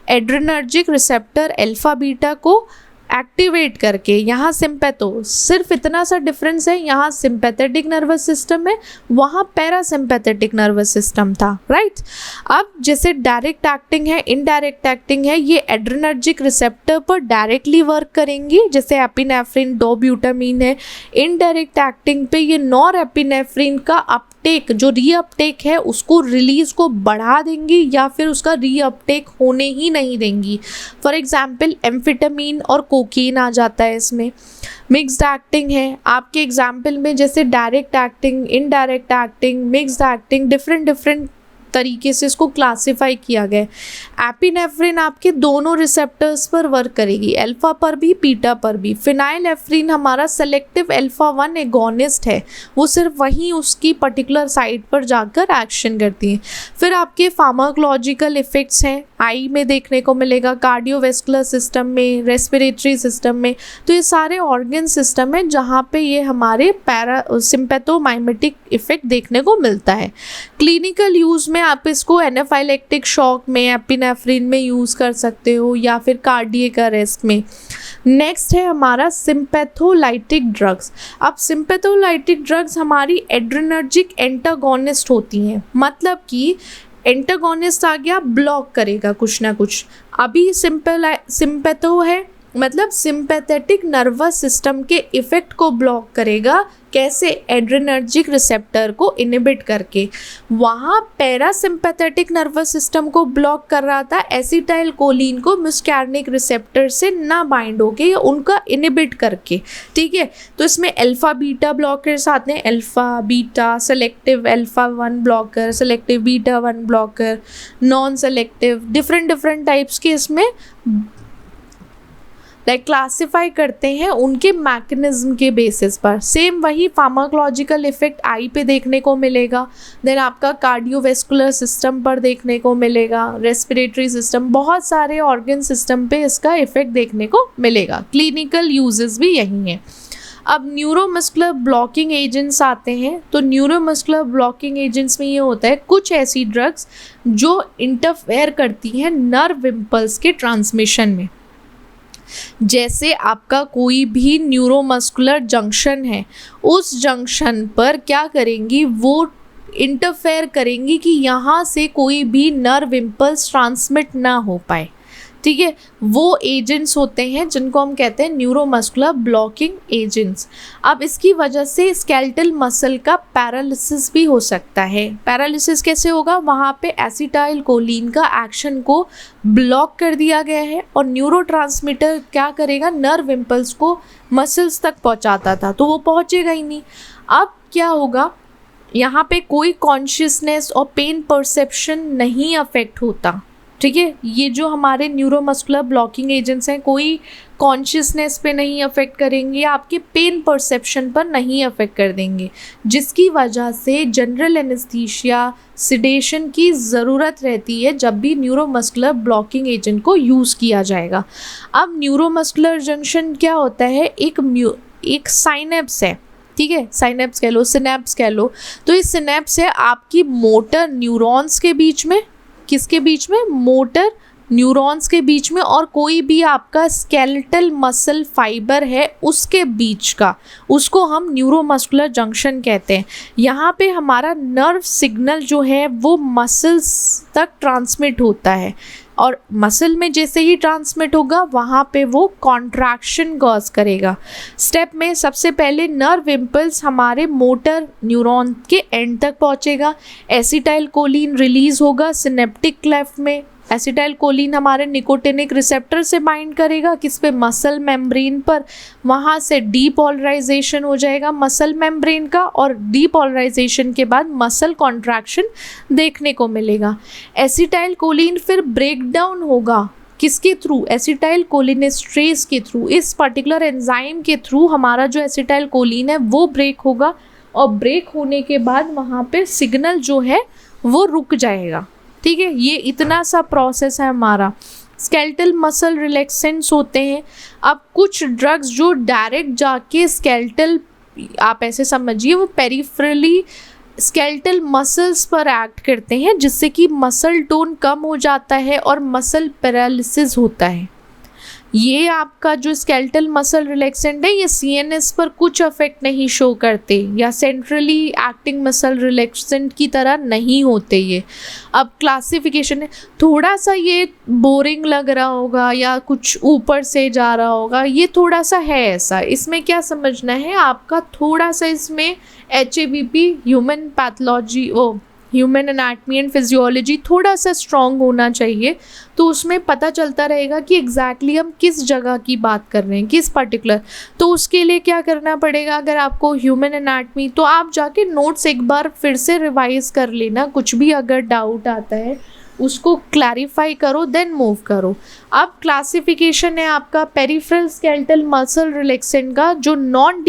एड्रेनर्जिक रिसेप्टर अल्फा बीटा को एक्टिवेट करके। यहाँ सिम्पैथो, सिर्फ इतना सा डिफरेंस है, यहाँ सिंपैथेटिक नर्वस सिस्टम है, वहाँ पैरासिम्पैथेटिक नर्वस सिस्टम था, राइट। अब जैसे डायरेक्ट एक्टिंग है, इनडायरेक्ट एक्टिंग है, ये एड्रेनर्जिक रिसेप्टर पर डायरेक्टली वर्क करेंगी, जैसे एपिनेफ्रिन, डोब्यूटामीन है। इनडायरेक्ट एक्टिंग पे ये नॉर एपिनेफ्रिन का अपटेक, जो रीअपटेक है उसको, रिलीज को बढ़ा देंगी या फिर उसका रीअपटेक होने ही नहीं देंगी। फॉर एग्जाम्पल एम्फेटामीन और कोकीन आ जाता है इसमें। मिक्स्ड एक्टिंग है आपके एग्जाम्पल में, जैसे direct acting, indirect acting, mixed acting, different तरीके से इसको क्लासिफाई किया गया है। एपिनेफ्रिन आपके दोनों रिसेप्टर्स पर वर्क करेगी, अल्फा पर भी, बीटा पर भी। फिनाइलेफ्रिन हमारा सेलेक्टिव अल्फा 1 एगोनिस्ट है, वो सिर्फ वहीं उसकी पर्टिकुलर साइट पर जाकर एक्शन करती है। फिर आपके फार्माकोलॉजिकल इफेक्ट्स हैं, आई में देखने को मिलेगा, कार्डियोवेस्कुलर सिस्टम में, रेस्पिरेटरी सिस्टम में। तो ये सारे ऑर्गन सिस्टम है जहाँ पे ये हमारे सिम्पैथोमाइमेटिक इफेक्ट देखने को मिलता है। क्लिनिकल यूज़ में आप इसको एनाफाइलेक्टिक शॉक में, एपिनेफ्रिन में यूज़ कर सकते हो या फिर कार्डियक अरेस्ट में। नेक्स्ट है हमारा सिम्पैथोलाइटिक ड्रग्स। अब सिम्पैथोलाइटिक ड्रग्स हमारी एड्रेनर्जिक एंटागोनिस्ट होती हैं, मतलब कि एंटागोनिस्ट आ गया, ब्लॉक करेगा कुछ ना कुछ। अभी सिम्पैथो है, मतलब सिंपैथेटिक नर्वस सिस्टम के इफेक्ट को ब्लॉक करेगा। कैसे? एड्रेनर्जिक रिसेप्टर को इनिबिट करके। वहाँ पैरासिम्पैथेटिक नर्वस सिस्टम को ब्लॉक कर रहा था, एसिटाइल कोलिन को म्यूस्कैर्निक रिसेप्टर से ना बाइंड होके या उनका इनिबिट करके। ठीक है, तो इसमें अल्फा बीटा ब्लॉकर्स आते हैं, alpha beta, selective alpha 1 blocker, selective beta 1 blocker, non selective, different types के इसमें क्लासिफाई करते हैं उनके मैकेनिज्म के बेसिस पर। सेम वही फार्माकोलॉजिकल इफेक्ट आई पे देखने को मिलेगा, देन आपका कार्डियोवेस्कुलर सिस्टम पर देखने को मिलेगा, रेस्पिरेटरी सिस्टम, बहुत सारे ऑर्गन सिस्टम पे इसका इफेक्ट देखने को मिलेगा। क्लिनिकल यूजेस भी यही हैं। अब न्यूरोमस्कुलर ब्लॉकिंग एजेंट्स आते हैं। तो न्यूरोमस्कुलर ब्लॉकिंग एजेंट्स में ये होता है कुछ ऐसी ड्रग्स जो इंटरफेयर करती हैं नर्व इम्पल्स के ट्रांसमिशन में। जैसे आपका कोई भी न्यूरोमस्कुलर जंक्शन है, उस जंक्शन पर क्या करेंगी, वो इंटरफेयर करेंगी कि यहाँ से कोई भी नर्व इम्पल्स ट्रांसमिट ना हो पाए। ठीक है, वो एजेंट्स होते हैं जिनको हम कहते हैं न्यूरोमस्कुलर ब्लॉकिंग एजेंट्स। अब इसकी वजह से स्केलेटल मसल का पैरालिसिस भी हो सकता है। पैरालिसिस कैसे होगा? वहाँ पे एसिटाइल कोलिन का एक्शन को ब्लॉक कर दिया गया है और न्यूरोट्रांसमीटर क्या करेगा, नर्व इम्पल्स को मसल्स तक पहुँचाता था तो वो पहुँचेगा ही नहीं। अब क्या होगा, यहाँ पे कोई कॉन्शियसनेस और पेन परसेप्शन नहीं अफेक्ट होता। ठीक है, ये जो हमारे न्यूरोमस्कुलर ब्लॉकिंग एजेंट्स हैं कोई कॉन्शियसनेस पे नहीं अफेक्ट करेंगे, आपके पेन परसेप्शन पर नहीं अफेक्ट कर देंगे, जिसकी वजह से जनरल एनेस्थीसिया, सिडेशन की ज़रूरत रहती है जब भी न्यूरोमस्कुलर ब्लॉकिंग एजेंट को यूज़ किया जाएगा। अब न्यूरोमस्कुलर जंक्शन क्या होता है, एक साइनेप्स है। ठीक है, साइनेप्स कह लो, सिनेप्स कह लो। तो ये सिनेप्स है आपकी मोटर न्यूरॉन्स के बीच में, किसके बीच में, मोटर न्यूरॉन्स के बीच में, और कोई भी आपका स्केलेटल मसल फाइबर है उसके बीच का, उसको हम न्यूरोमस्कुलर जंक्शन कहते हैं। यहाँ पे हमारा नर्व सिग्नल जो है वो मसल्स तक ट्रांसमिट होता है और मसल में जैसे ही ट्रांसमिट होगा वहाँ पे वो कॉन्ट्रैक्शन कॉज करेगा। स्टेप में सबसे पहले नर्व इम्पल्स हमारे मोटर न्यूरॉन के एंड तक पहुँचेगा, एसिटाइल कोलिन रिलीज़ होगा सिनेप्टिक क्लेफ्ट में। एसिटाइल कोलिन हमारे निकोटिनिक रिसेप्टर से बाइंड करेगा, किस पे, मसल मेम्ब्रेन पर। वहाँ से डीपोलराइजेशन हो जाएगा मसल मेम्ब्रेन का और डीपोलराइजेशन के बाद मसल कॉन्ट्रैक्शन देखने को मिलेगा। एसिटाइल कोलिन फिर ब्रेक डाउन होगा, किसके थ्रू, एसिटाइल कोलिनेस्ट्रेज के थ्रू। इस पर्टिकुलर एंजाइम के थ्रू हमारा जो एसिटाइल कोलिन है वो ब्रेक होगा और ब्रेक होने के बाद वहाँ पे सिग्नल जो है वो रुक जाएगा। ठीक है, ये इतना सा प्रोसेस है हमारा। स्केलेटल मसल रिलैक्सेंट्स होते हैं। अब कुछ ड्रग्स जो डायरेक्ट जाके स्केलेटल, आप ऐसे समझिए वो पेरिफेरली स्केलेटल मसल्स पर एक्ट करते हैं, जिससे कि मसल टोन कम हो जाता है और मसल पैरालिसिस होता है। ये आपका जो स्केलेटल मसल रिलैक्सेंट है ये सीएनएस पर कुछ अफेक्ट नहीं शो करते या सेंट्रली एक्टिंग मसल रिलैक्सेंट की तरह नहीं होते ये। अब क्लासिफिकेशन है, थोड़ा सा ये बोरिंग लग रहा होगा या कुछ ऊपर से जा रहा होगा, ये थोड़ा सा है ऐसा। इसमें क्या समझना है आपका, थोड़ा सा इसमें HABP ह्यूमन पैथोलॉजी, वो ह्यूमन एनाटमी एंड फिजियोलॉजी थोड़ा सा स्ट्रॉन्ग होना चाहिए, तो उसमें पता चलता रहेगा कि एग्जैक्टली हम किस जगह की बात कर रहे हैं, किस पर्टिकुलर। तो उसके लिए क्या करना पड़ेगा, अगर आपको ह्यूमन एनाटमी, तो आप जाके नोट्स एक बार फिर से रिवाइज कर लेना, कुछ भी अगर डाउट आता है उसको क्लैरिफाई करो देन मूव करो। अब क्लासिफिकेशन है आपका पेरिफेरल स्केलेटल मसल रिलैक्सेंट का, जो नॉन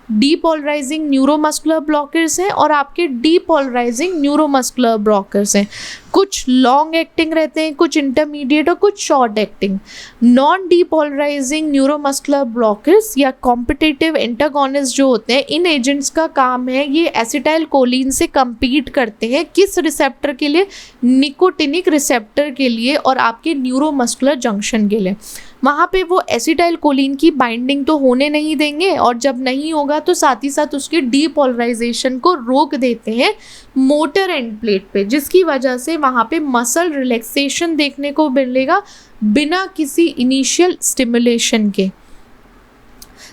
डीपोलराइजिंग न्यूरोमस्कुलर ब्लॉकर्स हैं और आपके डीपोलराइजिंग न्यूरोमस्कुलर ब्लॉकर्स हैं। कुछ लॉन्ग एक्टिंग रहते हैं, कुछ इंटरमीडिएट और कुछ short acting. Non depolarizing neuromuscular blockers या कॉम्पिटिटिव एंटागोनिस्ट जो होते हैं, इन एजेंट्स का काम है ये एसिटाइल कोलिन से compete करते हैं, किस रिसेप्टर के लिए, निकोटिनिक रिसेप्टर के लिए और आपके न्यूरोमस्कुलर जंक्शन के लिए। वहाँ पे वो एसिटाइल कोलिन की बाइंडिंग तो होने नहीं देंगे और जब नहीं होगा होगा तो साथ ही साथ उसके डीपोलराइजेशन को रोक देते हैं मोटर एंड प्लेट पे, जिसकी वजह से वहाँ पे मसल रिलैक्सेशन देखने को मिलेगा बिना किसी इनिशियल स्टिमुलेशन के।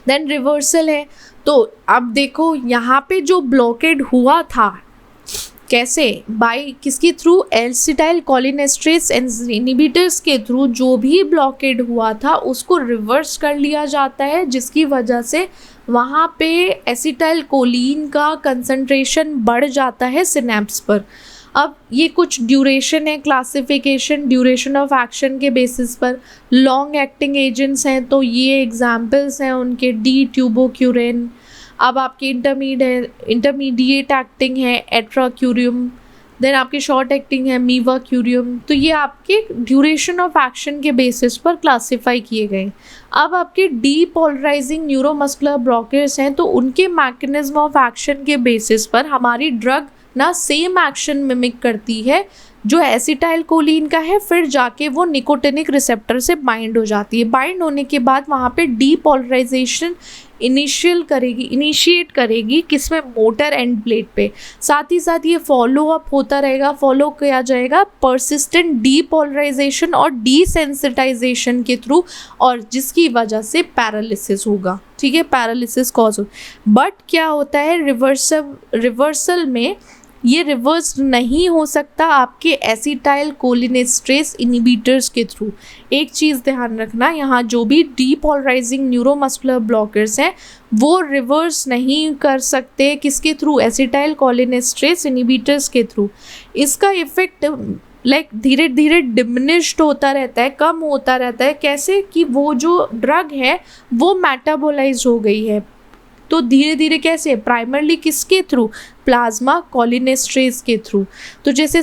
देन रिवर्सल है, तो अब देखो यहाँ पे जो ब्लॉकेड हुआ था कैसे, बाय किसके थ्रू, एसिटाइल कोलिनेस्टरेज इनहिबिटर्स के थ्रू जो भी ब्लॉकेड हुआ था उसको रिवर्स कर लिया जाता है, जिसकी वजह से वहाँ पे एसिटाइल कोलिन का कंसंट्रेशन बढ़ जाता है सिनेप्स पर। अब ये कुछ ड्यूरेशन है, क्लासिफिकेशन ड्यूरेशन ऑफ एक्शन के बेसिस पर। लॉन्ग एक्टिंग एजेंट्स हैं तो ये एग्जाम्पल्स हैं उनके, डी ट्यूबोक्यूरेन। अब आपके इंटरमीडिएट एक्टिंग है एट्राक्यूरियम, देन आपके शॉर्ट एक्टिंग है मीवाक्यूरियम। तो ये आपके ड्यूरेशन ऑफ एक्शन के बेसिस पर क्लासिफाई किए गए। अब आपके डीपोलराइजिंग न्यूरोमस्कुलर ब्लॉकर्स हैं तो उनके मैकेनिज्म ऑफ एक्शन के बेसिस पर हमारी ड्रग ना सेम एक्शन मिमिक करती है जो एसिटाइल कोलिन का है, फिर जाके वो निकोटिनिक रिसेप्टर से बाइंड हो जाती है। बाइंड होने के बाद वहाँ पे डीपोलराइजेशन इनिशिएट करेगी किसमें, मोटर एंड प्लेट पे। साथ ही साथ ये फॉलो अप होता रहेगा, फॉलो किया जाएगा पर्सिस्टेंट डीपोलराइजेशन और डीसेंसिटाइजेशन के थ्रू, और जिसकी वजह से पैरालिसिस होगा। ठीक है, पैरालिसिस कॉज हो। बट क्या होता है रिवर्सल में ये रिवर्स नहीं हो सकता आपके एसिटाइल कोलिनेस्टरेज इनहिबिटर्स के थ्रू। एक चीज़ ध्यान रखना, यहाँ जो भी डीपोलराइजिंग न्यूरोमस्कुलर ब्लॉकर्स हैं वो रिवर्स नहीं कर सकते किसके थ्रू, एसिटाइल कोलिनेस्टरेज इनहिबिटर्स के थ्रू। इसका इफेक्ट धीरे धीरे डिमिनिश्ड होता रहता है, कम होता रहता है। कैसे कि वो जो ड्रग है वो मेटाबोलाइज हो गई है, तो धीरे धीरे कैसे, प्राइमरली किसके थ्रू, प्लाज्मा कोलिनेस्टरेज के थ्रू। तो जैसे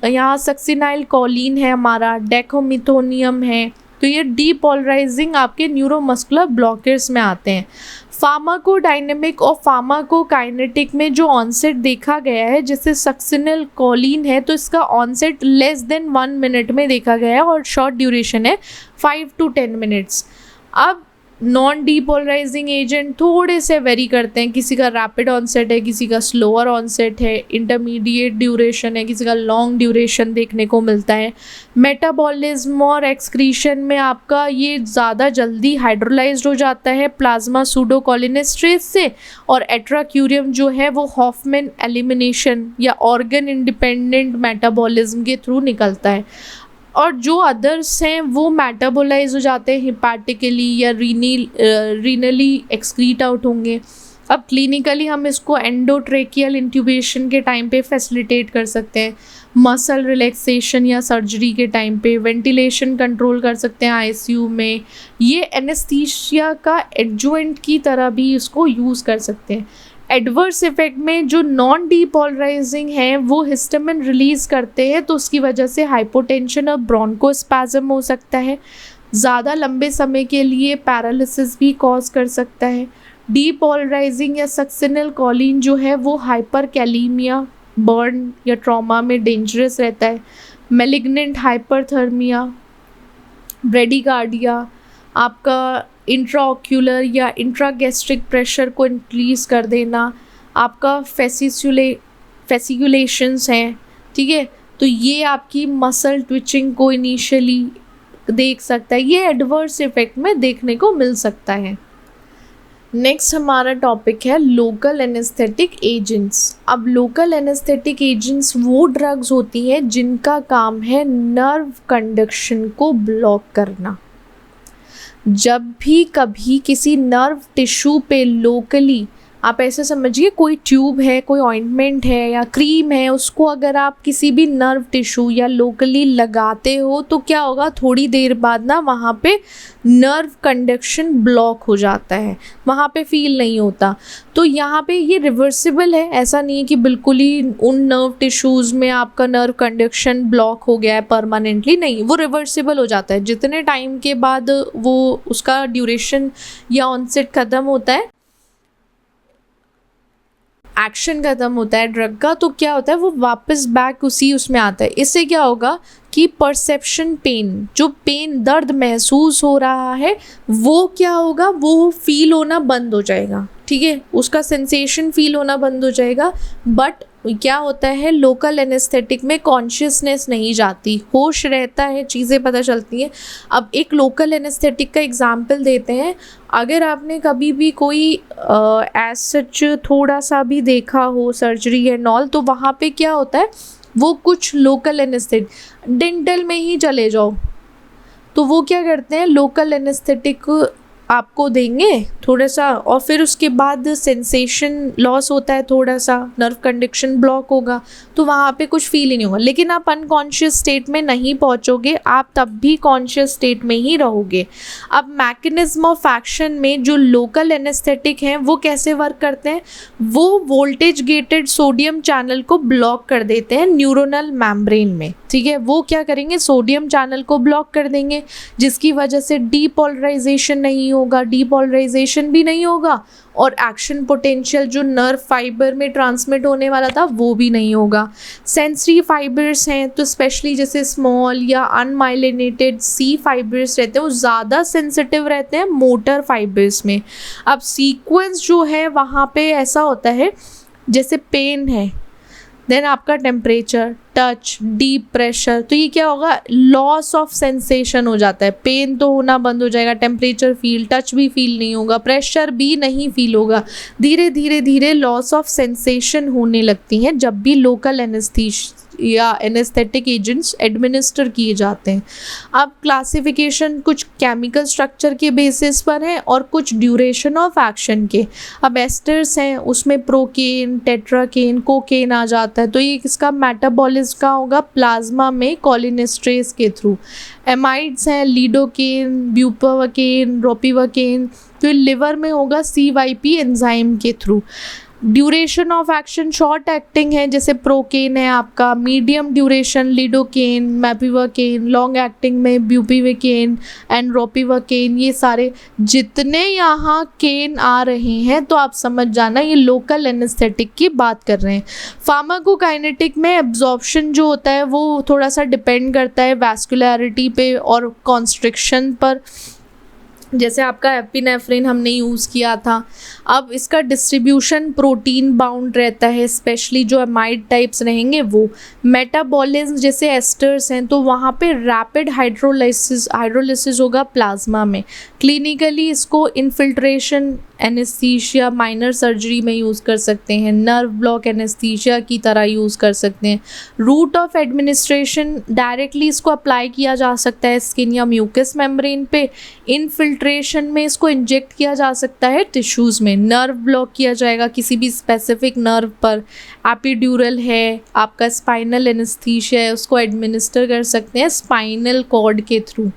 यहाँ सक्सिनाइल कोलिन है हमारा, डेकोमिथोनियम है, तो ये डीपोलराइजिंग आपके न्यूरोमस्कुलर ब्लॉकर्स में आते हैं। फार्माकोडायनेमिक और फार्माकोकाइनेटिक में जो ऑनसेट देखा गया है, जैसे सक्सिनाइल कोलिन है तो इसका ऑनसेट लेस देन 1 मिनट में देखा गया है और शॉर्ट ड्यूरेशन है 5 to 10 मिनट्स। अब नॉन डीपोलराइजिंग एजेंट थोड़े से वेरी करते हैं, किसी का रैपिड ऑनसेट है, किसी का स्लोअर ऑनसेट है, इंटरमीडिएट ड्यूरेशन है, किसी का लॉन्ग ड्यूरेशन देखने को मिलता है। मेटाबॉलिज्म और एक्सक्रीशन में आपका ये ज़्यादा जल्दी हाइड्रोलाइज्ड हो जाता है प्लाज्मा सूडोकोलिनेस्टरेज से, और एट्राक्यूरियम जो है वो हॉफमैन एलिमिनेशन या ऑर्गन इंडिपेंडेंट मेटाबॉलिज्म के थ्रू निकलता है, और जो अदर्स हैं वो मेटाबोलाइज हो जाते हैं हिपैटिकली या रीनली एक्सक्रीट आउट होंगे। अब क्लिनिकली हम इसको एंडोट्रेकियल इंट्यूबेशन के टाइम पे फैसिलिटेट कर सकते हैं, मसल रिलैक्सेशन या सर्जरी के टाइम पे वेंटिलेशन कंट्रोल कर सकते हैं आईसीयू में। ये एनेस्थीसिया का एडजुएंट की तरह भी इसको यूज़ कर सकते हैं। एडवर्स इफेक्ट में जो नॉन डीपोलराइजिंग है वो हिस्टामिन रिलीज़ करते हैं, तो उसकी वजह से हाइपोटेंशन और ब्रोंकोस्पैज्म हो सकता है। ज़्यादा लंबे समय के लिए पैरालिसिस भी कॉज कर सकता है। डीपोलराइजिंग या सक्सिनाइल कोलिन जो है वो हाइपरकैलीमिया, बर्न या ट्रॉमा में डेंजरस रहता है। मैलिग्नेंट हाइपरथर्मिया, ब्रेडिकार्डिया, आपका इंट्राओक्यूलर या इंट्रागैस्ट्रिक प्रेशर को इंक्रीज़ कर देना, आपका फेसिकुलेशंस हैं। ठीक है, तो ये आपकी मसल ट्विचिंग को इनिशियली देख सकता है, ये एडवर्स इफेक्ट में देखने को मिल सकता है। नेक्स्ट हमारा टॉपिक है लोकल एनेस्थेटिक एजेंट्स। अब लोकल एनेस्थेटिक एजेंट्स वो ड्रग्स होती हैं जिनका काम है नर्व कंडक्शन को ब्लॉक करना। जब भी कभी किसी नर्व टिश्यू पे लोकली, आप ऐसे समझिए कोई ट्यूब है, कोई ऑइंटमेंट है या क्रीम है, उसको अगर आप किसी भी नर्व टिश्यू या लोकली लगाते हो तो क्या होगा, थोड़ी देर बाद ना वहाँ पे नर्व कंडक्शन ब्लॉक हो जाता है, वहाँ पे फील नहीं होता। तो यहाँ पे ये रिवर्सिबल है, ऐसा नहीं है कि बिल्कुल ही उन नर्व टिश्यूज़ में आपका नर्व कंडक्शन ब्लॉक हो गया है परमानेंटली, नहीं, वो रिवर्सिबल हो जाता है। जितने टाइम के बाद वो उसका ड्यूरेशन या ऑनसेट ख़त्म होता है, एक्शन ख़त्म होता है ड्रग का, तो क्या होता है वो वापस बैक उसी उसमें आता है। इससे क्या होगा कि परसेप्शन पेन, जो पेन दर्द महसूस हो रहा है वो क्या होगा, वो फील होना बंद हो जाएगा, ठीक है, उसका सेंसेशन फील होना बंद हो जाएगा। बट क्या होता है, लोकल एनेस्थेटिक में कॉन्शियसनेस नहीं जाती, होश रहता है, चीज़ें पता चलती हैं। अब एक लोकल एनेस्थेटिक का एग्जांपल देते हैं। अगर आपने कभी भी कोई एज सच थोड़ा सा भी देखा हो सर्जरी एंड ऑल, तो वहाँ पे क्या होता है, वो कुछ लोकल एनेस्थेटिक, डेंटल में ही चले जाओ तो वो क्या करते हैं, लोकल एनेस्थेटिक आपको देंगे थोड़ा सा, और फिर उसके बाद सेंसेशन लॉस होता है, थोड़ा सा नर्व कंडक्शन ब्लॉक होगा, तो वहाँ पे कुछ फील ही नहीं होगा। लेकिन आप अनकॉन्शियस स्टेट में नहीं पहुँचोगे, आप तब भी कॉन्शियस स्टेट में ही रहोगे। अब मैकेनिज्म ऑफ एक्शन में जो लोकल एनेस्थेटिक हैं वो कैसे वर्क करते हैं, वो वोल्टेज गेटेड सोडियम चैनल को ब्लॉक कर देते हैं न्यूरोनल मेम्ब्रेन में, ठीक है। वो क्या करेंगे, सोडियम चैनल को ब्लॉक कर देंगे, जिसकी वजह से डीपोलराइजेशन नहीं होगा, डीपोलराइजेशन भी नहीं होगा, और एक्शन पोटेंशियल जो नर्व फाइबर में ट्रांसमिट होने वाला था वो भी नहीं होगा। सेंसरी फाइबर्स हैं तो स्पेशली जैसे स्मॉल या अनमाइलिनेटेड सी फाइबर्स रहते हैं, वो ज़्यादा सेंसिटिव रहते हैं मोटर फाइबर्स में। अब सीक्वेंस जो है वहाँ पे ऐसा होता है, जैसे पेन है, देन आपका टेम्परेचर, टच, डीप प्रेशर, तो ये क्या होगा, लॉस ऑफ सेंसेशन हो जाता है, पेन तो होना बंद हो जाएगा, टेम्परेचर फील, टच भी फील नहीं होगा, प्रेशर भी नहीं फील होगा, धीरे धीरे धीरे लॉस ऑफ सेंसेशन होने लगती हैं जब भी लोकल एनेस्थीसिया या एनेस्थेटिक एजेंट्स एडमिनिस्टर किए जाते हैं। अब क्लासिफिकेशन कुछ केमिकल स्ट्रक्चर के बेसिस पर है और कुछ ड्यूरेशन ऑफ एक्शन के। अब एस्टर्स हैं, उसमें प्रोकेन, टेट्राकेन, कोकेन आ जाता है, तो ये किसका मेटाबॉलिज्म का होगा, प्लाज्मा में कोलिनेस्ट्रेज के थ्रू। एमाइड्स हैं, लीडोकेन, ब्यूपावाकेन, रोपिवाकेन, तो लिवर में होगा CYP एंजाइम के through. Duration of action short acting है, जैसे प्रोकेन है आपका, medium duration lidocaine, mepivacaine, long acting में ब्यूपिवाकेन एंड रोपिवाकेन। ये सारे जितने यहाँ केन आ रहे हैं तो आप समझ जाना ये लोकल एनेस्थेटिक की बात कर रहे हैं। फार्माकोकाइनेटिक में एब्जॉर्प्शन जो होता है वो थोड़ा सा डिपेंड करता है वैस्कुलैरिटी पे और कॉन्स्ट्रिक्शन पर, जैसे आपका एपिनेफ्रिन हमने यूज़ किया था। अब इसका डिस्ट्रीब्यूशन प्रोटीन बाउंड रहता है, स्पेशली जो एमाइड टाइप्स रहेंगे वो। मेटाबॉलिज्म जैसे एस्टर्स हैं तो वहाँ पे रैपिड हाइड्रोलिसिस होगा प्लाज्मा में। क्लिनिकली इसको इनफिल्ट्रेशन एनेस्थीसिया माइनर सर्जरी में यूज़ कर सकते हैं, नर्व ब्लॉक एनेस्थीसिया की तरह यूज़ कर सकते हैं। रूट ऑफ एडमिनिस्ट्रेशन डायरेक्टली इसको अप्लाई किया जा सकता है स्किन या म्यूकस मेम्ब्रेन पे। इनफिल्ट्रेशन में इसको इंजेक्ट किया जा सकता है टिश्यूज़ में। नर्व ब्लॉक किया जाएगा किसी भी स्पेसिफिक नर्व पर। एपिड्यूरल है, आपका स्पाइनल एनेस्थीसिया है, उसको एडमिनिस्टर कर सकते हैं स्पाइनल कॉर्ड के थ्रू,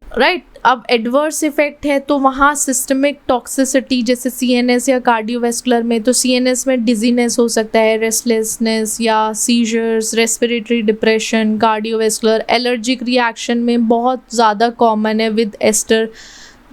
राइट। अब एडवर्स इफेक्ट है तो वहाँ सिस्टमिक टॉक्सिसिटी, जैसे CNS या कार्डियोवैस्कुलर में, तो CNS में डिजीनेस हो सकता है, रेस्टलेसनेस या seizures, respiratory depression. Cardiovascular allergic reaction में बहुत ज़्यादा कॉमन है विद एस्टर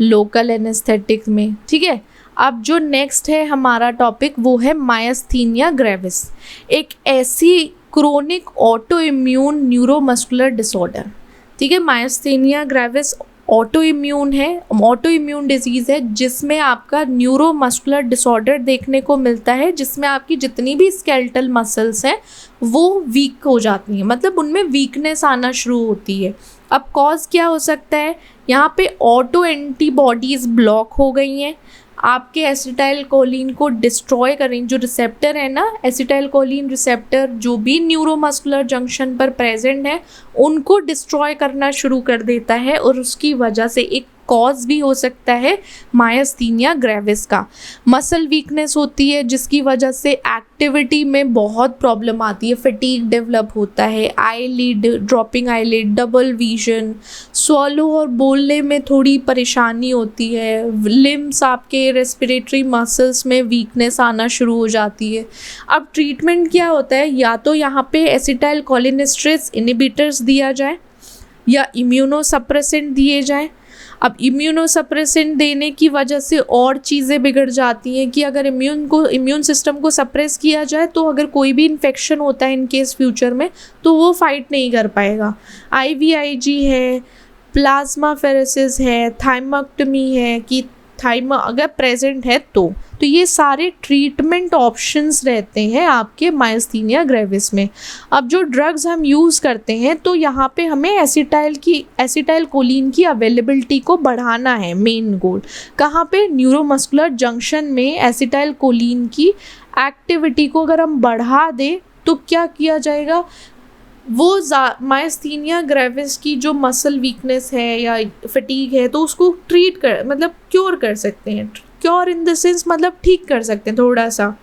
लोकल एनेस्थेटिक में, ठीक है। अब जो नेक्स्ट है हमारा टॉपिक वो है मायस्थीनिया ग्रेविस, एक ऐसी chronic auto immune neuromuscular disorder, ठीक है। मायस्थीनिया ग्रेविस ऑटो इम्यून है, ऑटो इम्यून डिजीज़ है जिसमें आपका न्यूरोमस्कुलर डिसऑर्डर देखने को मिलता है, जिसमें आपकी जितनी भी स्केलेटल मसल्स हैं वो वीक हो जाती हैं, मतलब उनमें वीकनेस आना शुरू होती है। अब कॉज क्या हो सकता है, यहाँ पे ऑटो एंटीबॉडीज़ ब्लॉक हो गई हैं, आपके एसिटाइल कोलिन को डिस्ट्रॉय करें, जो रिसेप्टर है ना एसिटाइल कोलिन रिसेप्टर, जो भी न्यूरोमस्कुलर जंक्शन पर प्रेजेंट है उनको डिस्ट्रॉय करना शुरू कर देता है, और उसकी वजह से एक कॉज भी हो सकता है मायस्थीनिया ग्रेविस का। मसल वीकनेस होती है जिसकी वजह से एक्टिविटी में बहुत प्रॉब्लम आती है, फटीग डेवलप होता है, eyelid, dropping eyelid, double vision, swallow और बोलने में थोड़ी परेशानी होती है, लिम्स आपके रेस्पिरेटरी मसल्स में वीकनेस आना शुरू हो जाती है। अब ट्रीटमेंट क्या होता है, या तो यहाँ पे एसिटाइल कोलिनेस्टरेज इनहिबिटर्स दिया जाए या इम्यूनोसप्रेसेंट दिए जाएं। अब इम्यूनोसप्रेसेंट देने की वजह से और चीज़ें बिगड़ जाती हैं कि अगर इम्यून सिस्टम को सप्रेस किया जाए तो अगर कोई भी इन्फेक्शन होता है इन केस फ्यूचर में तो वो फाइट नहीं कर पाएगा। IVIG है, प्लाज्माफेरेसिस है, थाइमक्टमी है कि थाइमा अगर प्रेजेंट है तो ये सारे ट्रीटमेंट ऑप्शंस रहते हैं आपके मायस्थीनिया ग्रेविस में। अब जो ड्रग्स हम यूज़ करते हैं तो यहाँ पे हमें एसिटाइल कोलिन की अवेलेबिलिटी को बढ़ाना है, मेन गोल। कहाँ पे? न्यूरोमस्कुलर जंक्शन में एसिटाइल कोलिन की एक्टिविटी को अगर हम बढ़ा दें तो क्या किया जाएगा, वो मायस्थीनिया ग्रेविस की जो मसल वीकनेस है या फटीग है तो उसको ट्रीट कर मतलब क्योर कर सकते हैं। क्योर इन द सेंस मतलब ठीक कर सकते हैं थोड़ा सा,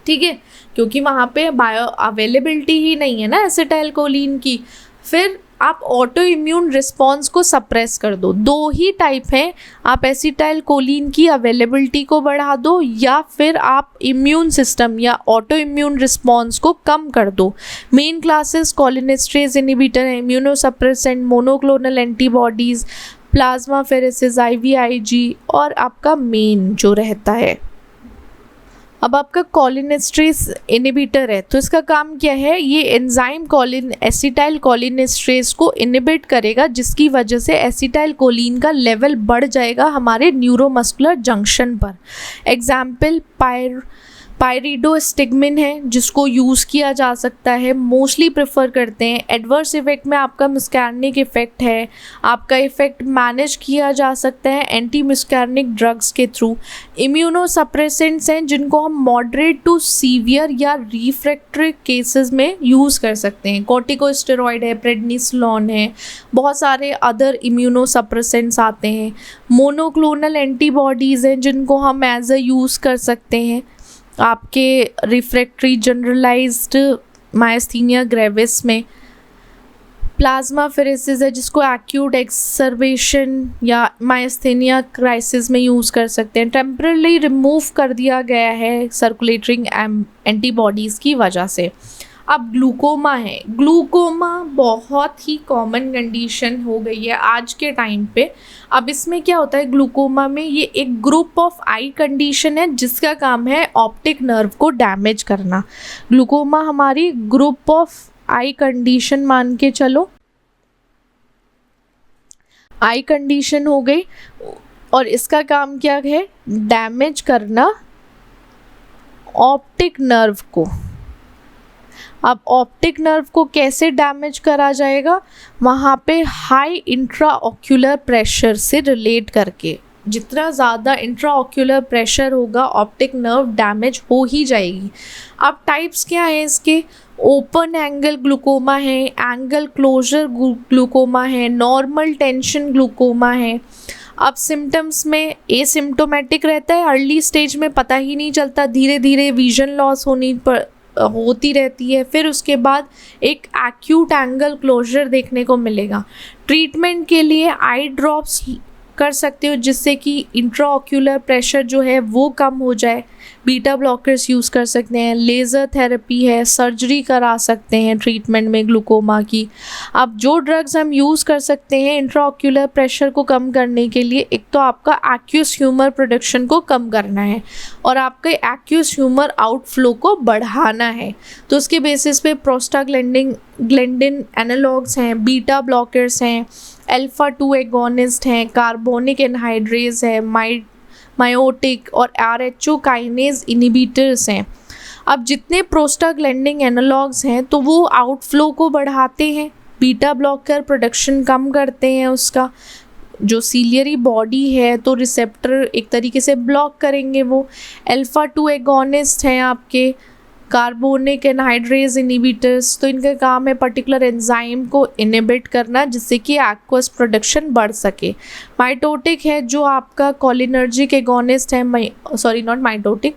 ठीक है, क्योंकि वहाँ पे बायो अवेलेबिलिटी ही नहीं है ना एसिटाइल कोलिन की। फिर आप ऑटो इम्यून रिस्पॉन्स को सप्रेस कर दो। दो ही टाइप हैं, आप एसिटाइल कोलिन की अवेलेबिलिटी को बढ़ा दो या फिर आप इम्यून सिस्टम या ऑटो इम्यून रिस्पॉन्स को कम कर दो। मेन क्लासेस कोलिनेस्ट्रेज इनहिबिटर है, immunosuppressant, monoclonal antibodies, plasmapheresis, IVIG और आपका मेन जो रहता है। अब आपका कोलिनेस्ट्रेज इनहिबिटर है तो इसका काम क्या है, ये एंजाइम एसिटाइल कोलिनेस्ट्रेज को इनहिबिट करेगा जिसकी वजह से एसिटाइल कोलिन का लेवल बढ़ जाएगा हमारे न्यूरोमस्कुलर जंक्शन पर। एग्जाम्पल पायरिडोस्टिग्मिन है जिसको यूज़ किया जा सकता है, मोस्टली प्रेफर करते हैं। एडवर्स इफेक्ट में आपका मिस्कैर्निक इफेक्ट है, आपका इफेक्ट मैनेज किया जा सकता है एंटी मिस्कैर्निक ड्रग्स के थ्रू। इम्यूनोसप्रेसेंट्स हैं जिनको हम मॉडरेट टू सीवियर या रिफ्रैक्टरी केसेस में यूज़ कर सकते हैं। कॉर्टिकोस्टेरॉइड है, प्रेडनिसोलोन है, बहुत सारे अदर इम्यूनोसप्रेसेंट्स आते हैं। मोनोक्लोनल एंटीबॉडीज़ हैं जिनको हम एज अ यूज़ कर सकते हैं आपके रिफ्रैक्टरी जनरलाइज्ड मायस्थीनिया ग्रेविस में। प्लाज्माफेरेसिस है जिसको एक्यूट एक्सर्बेशन या मायस्थीनिया क्राइसिस में यूज़ कर सकते हैं। टेम्परली रिमूव कर दिया गया है सर्कुलेटिंग एंटीबॉडीज़ की वजह से। अब ग्लूकोमा है, ग्लूकोमा बहुत ही कॉमन कंडीशन हो गई है आज के टाइम पे। अब इसमें क्या होता है, ग्लूकोमा में ये एक ग्रुप ऑफ आई कंडीशन है जिसका काम है ऑप्टिक नर्व को डैमेज करना। ग्लूकोमा हमारी ग्रुप ऑफ आई कंडीशन मान के चलो, आई कंडीशन हो गई और इसका काम क्या है, डैमेज करना ऑप्टिक नर्व को। अब ऑप्टिक नर्व को कैसे डैमेज करा जाएगा, वहाँ पे हाई इंट्राऑक्यूलर प्रेशर से रिलेट करके। जितना ज़्यादा इंट्राऑक्यूलर प्रेशर होगा ऑप्टिक नर्व डैमेज हो ही जाएगी। अब टाइप्स क्या हैं इसके, ओपन एंगल ग्लूकोमा है, एंगल क्लोजर ग्लूकोमा है, नॉर्मल टेंशन ग्लूकोमा है। अब सिम्टम्स में एसिम्प्टोमेटिक रहता है, अर्ली स्टेज में पता ही नहीं चलता, धीरे धीरे विजन लॉस होती रहती है। फिर उसके बाद एक एक्यूट एंगल क्लोजर देखने को मिलेगा। ट्रीटमेंट के लिए आई ड्रॉप्स कर सकते हो जिससे कि इंट्राऑक्यूलर प्रेशर जो है वो कम हो जाए। बीटा ब्लॉकर्स यूज़ कर सकते हैं, लेज़र थेरेपी है, सर्जरी करा सकते हैं ट्रीटमेंट में ग्लूकोमा की। अब जो ड्रग्स हम यूज़ कर सकते हैं इंट्राऑक्यूलर प्रेशर को कम करने के लिए, एक तो आपका एक्यूस ह्यूमर प्रोडक्शन को कम करना है और आपके एक्यूस ह्यूमर आउटफ्लो को बढ़ाना है। तो उसके बेसिस पे प्रोस्टाग्लैंडिन एनालॉग्स हैं, बीटा ब्लॉकर्स हैं, अल्फा-2 एगोनिस्ट हैं, कार्बोनिक एनहाइड्रेज है, मायोटिक और RH काइनेज इनहिबिटर्स हैं। अब जितने प्रोस्टाग्लैंडिन एनालॉग्स हैं तो वो आउटफ्लो को बढ़ाते हैं, बीटा ब्लॉकर प्रोडक्शन कम करते हैं, उसका जो सीलियरी बॉडी है तो रिसेप्टर एक तरीके से ब्लॉक करेंगे वो। अल्फा-2 एगोनिस्ट हैं आपके, कार्बोनिक एनहाइड्रेज इनहिबिटर्स, तो इनका काम है पर्टिकुलर एंजाइम को इनहिबिट करना जिससे कि एक्वस प्रोडक्शन बढ़ सके। माइटोटिक है जो आपका कोलिनर्जिक एगोनिस्ट है,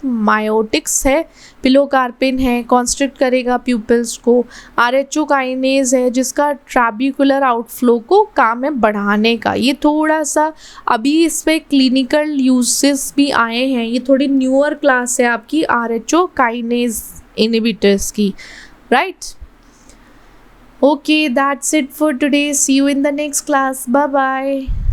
मायोटिक्स है, पिलोकार्पिन है, कॉन्स्ट्रिक्ट करेगा प्यूपिल्स को। RH काइनेज है जिसका ट्रैबिकुलर आउटफ्लो को काम है बढ़ाने का। ये थोड़ा सा अभी इस पर क्लिनिकल यूजेस भी आए हैं, ये थोड़ी न्यूअर क्लास है आपकी RH काइनेज inhibitors की, right? Okay, that's it for today. See you in the next class. Bye bye.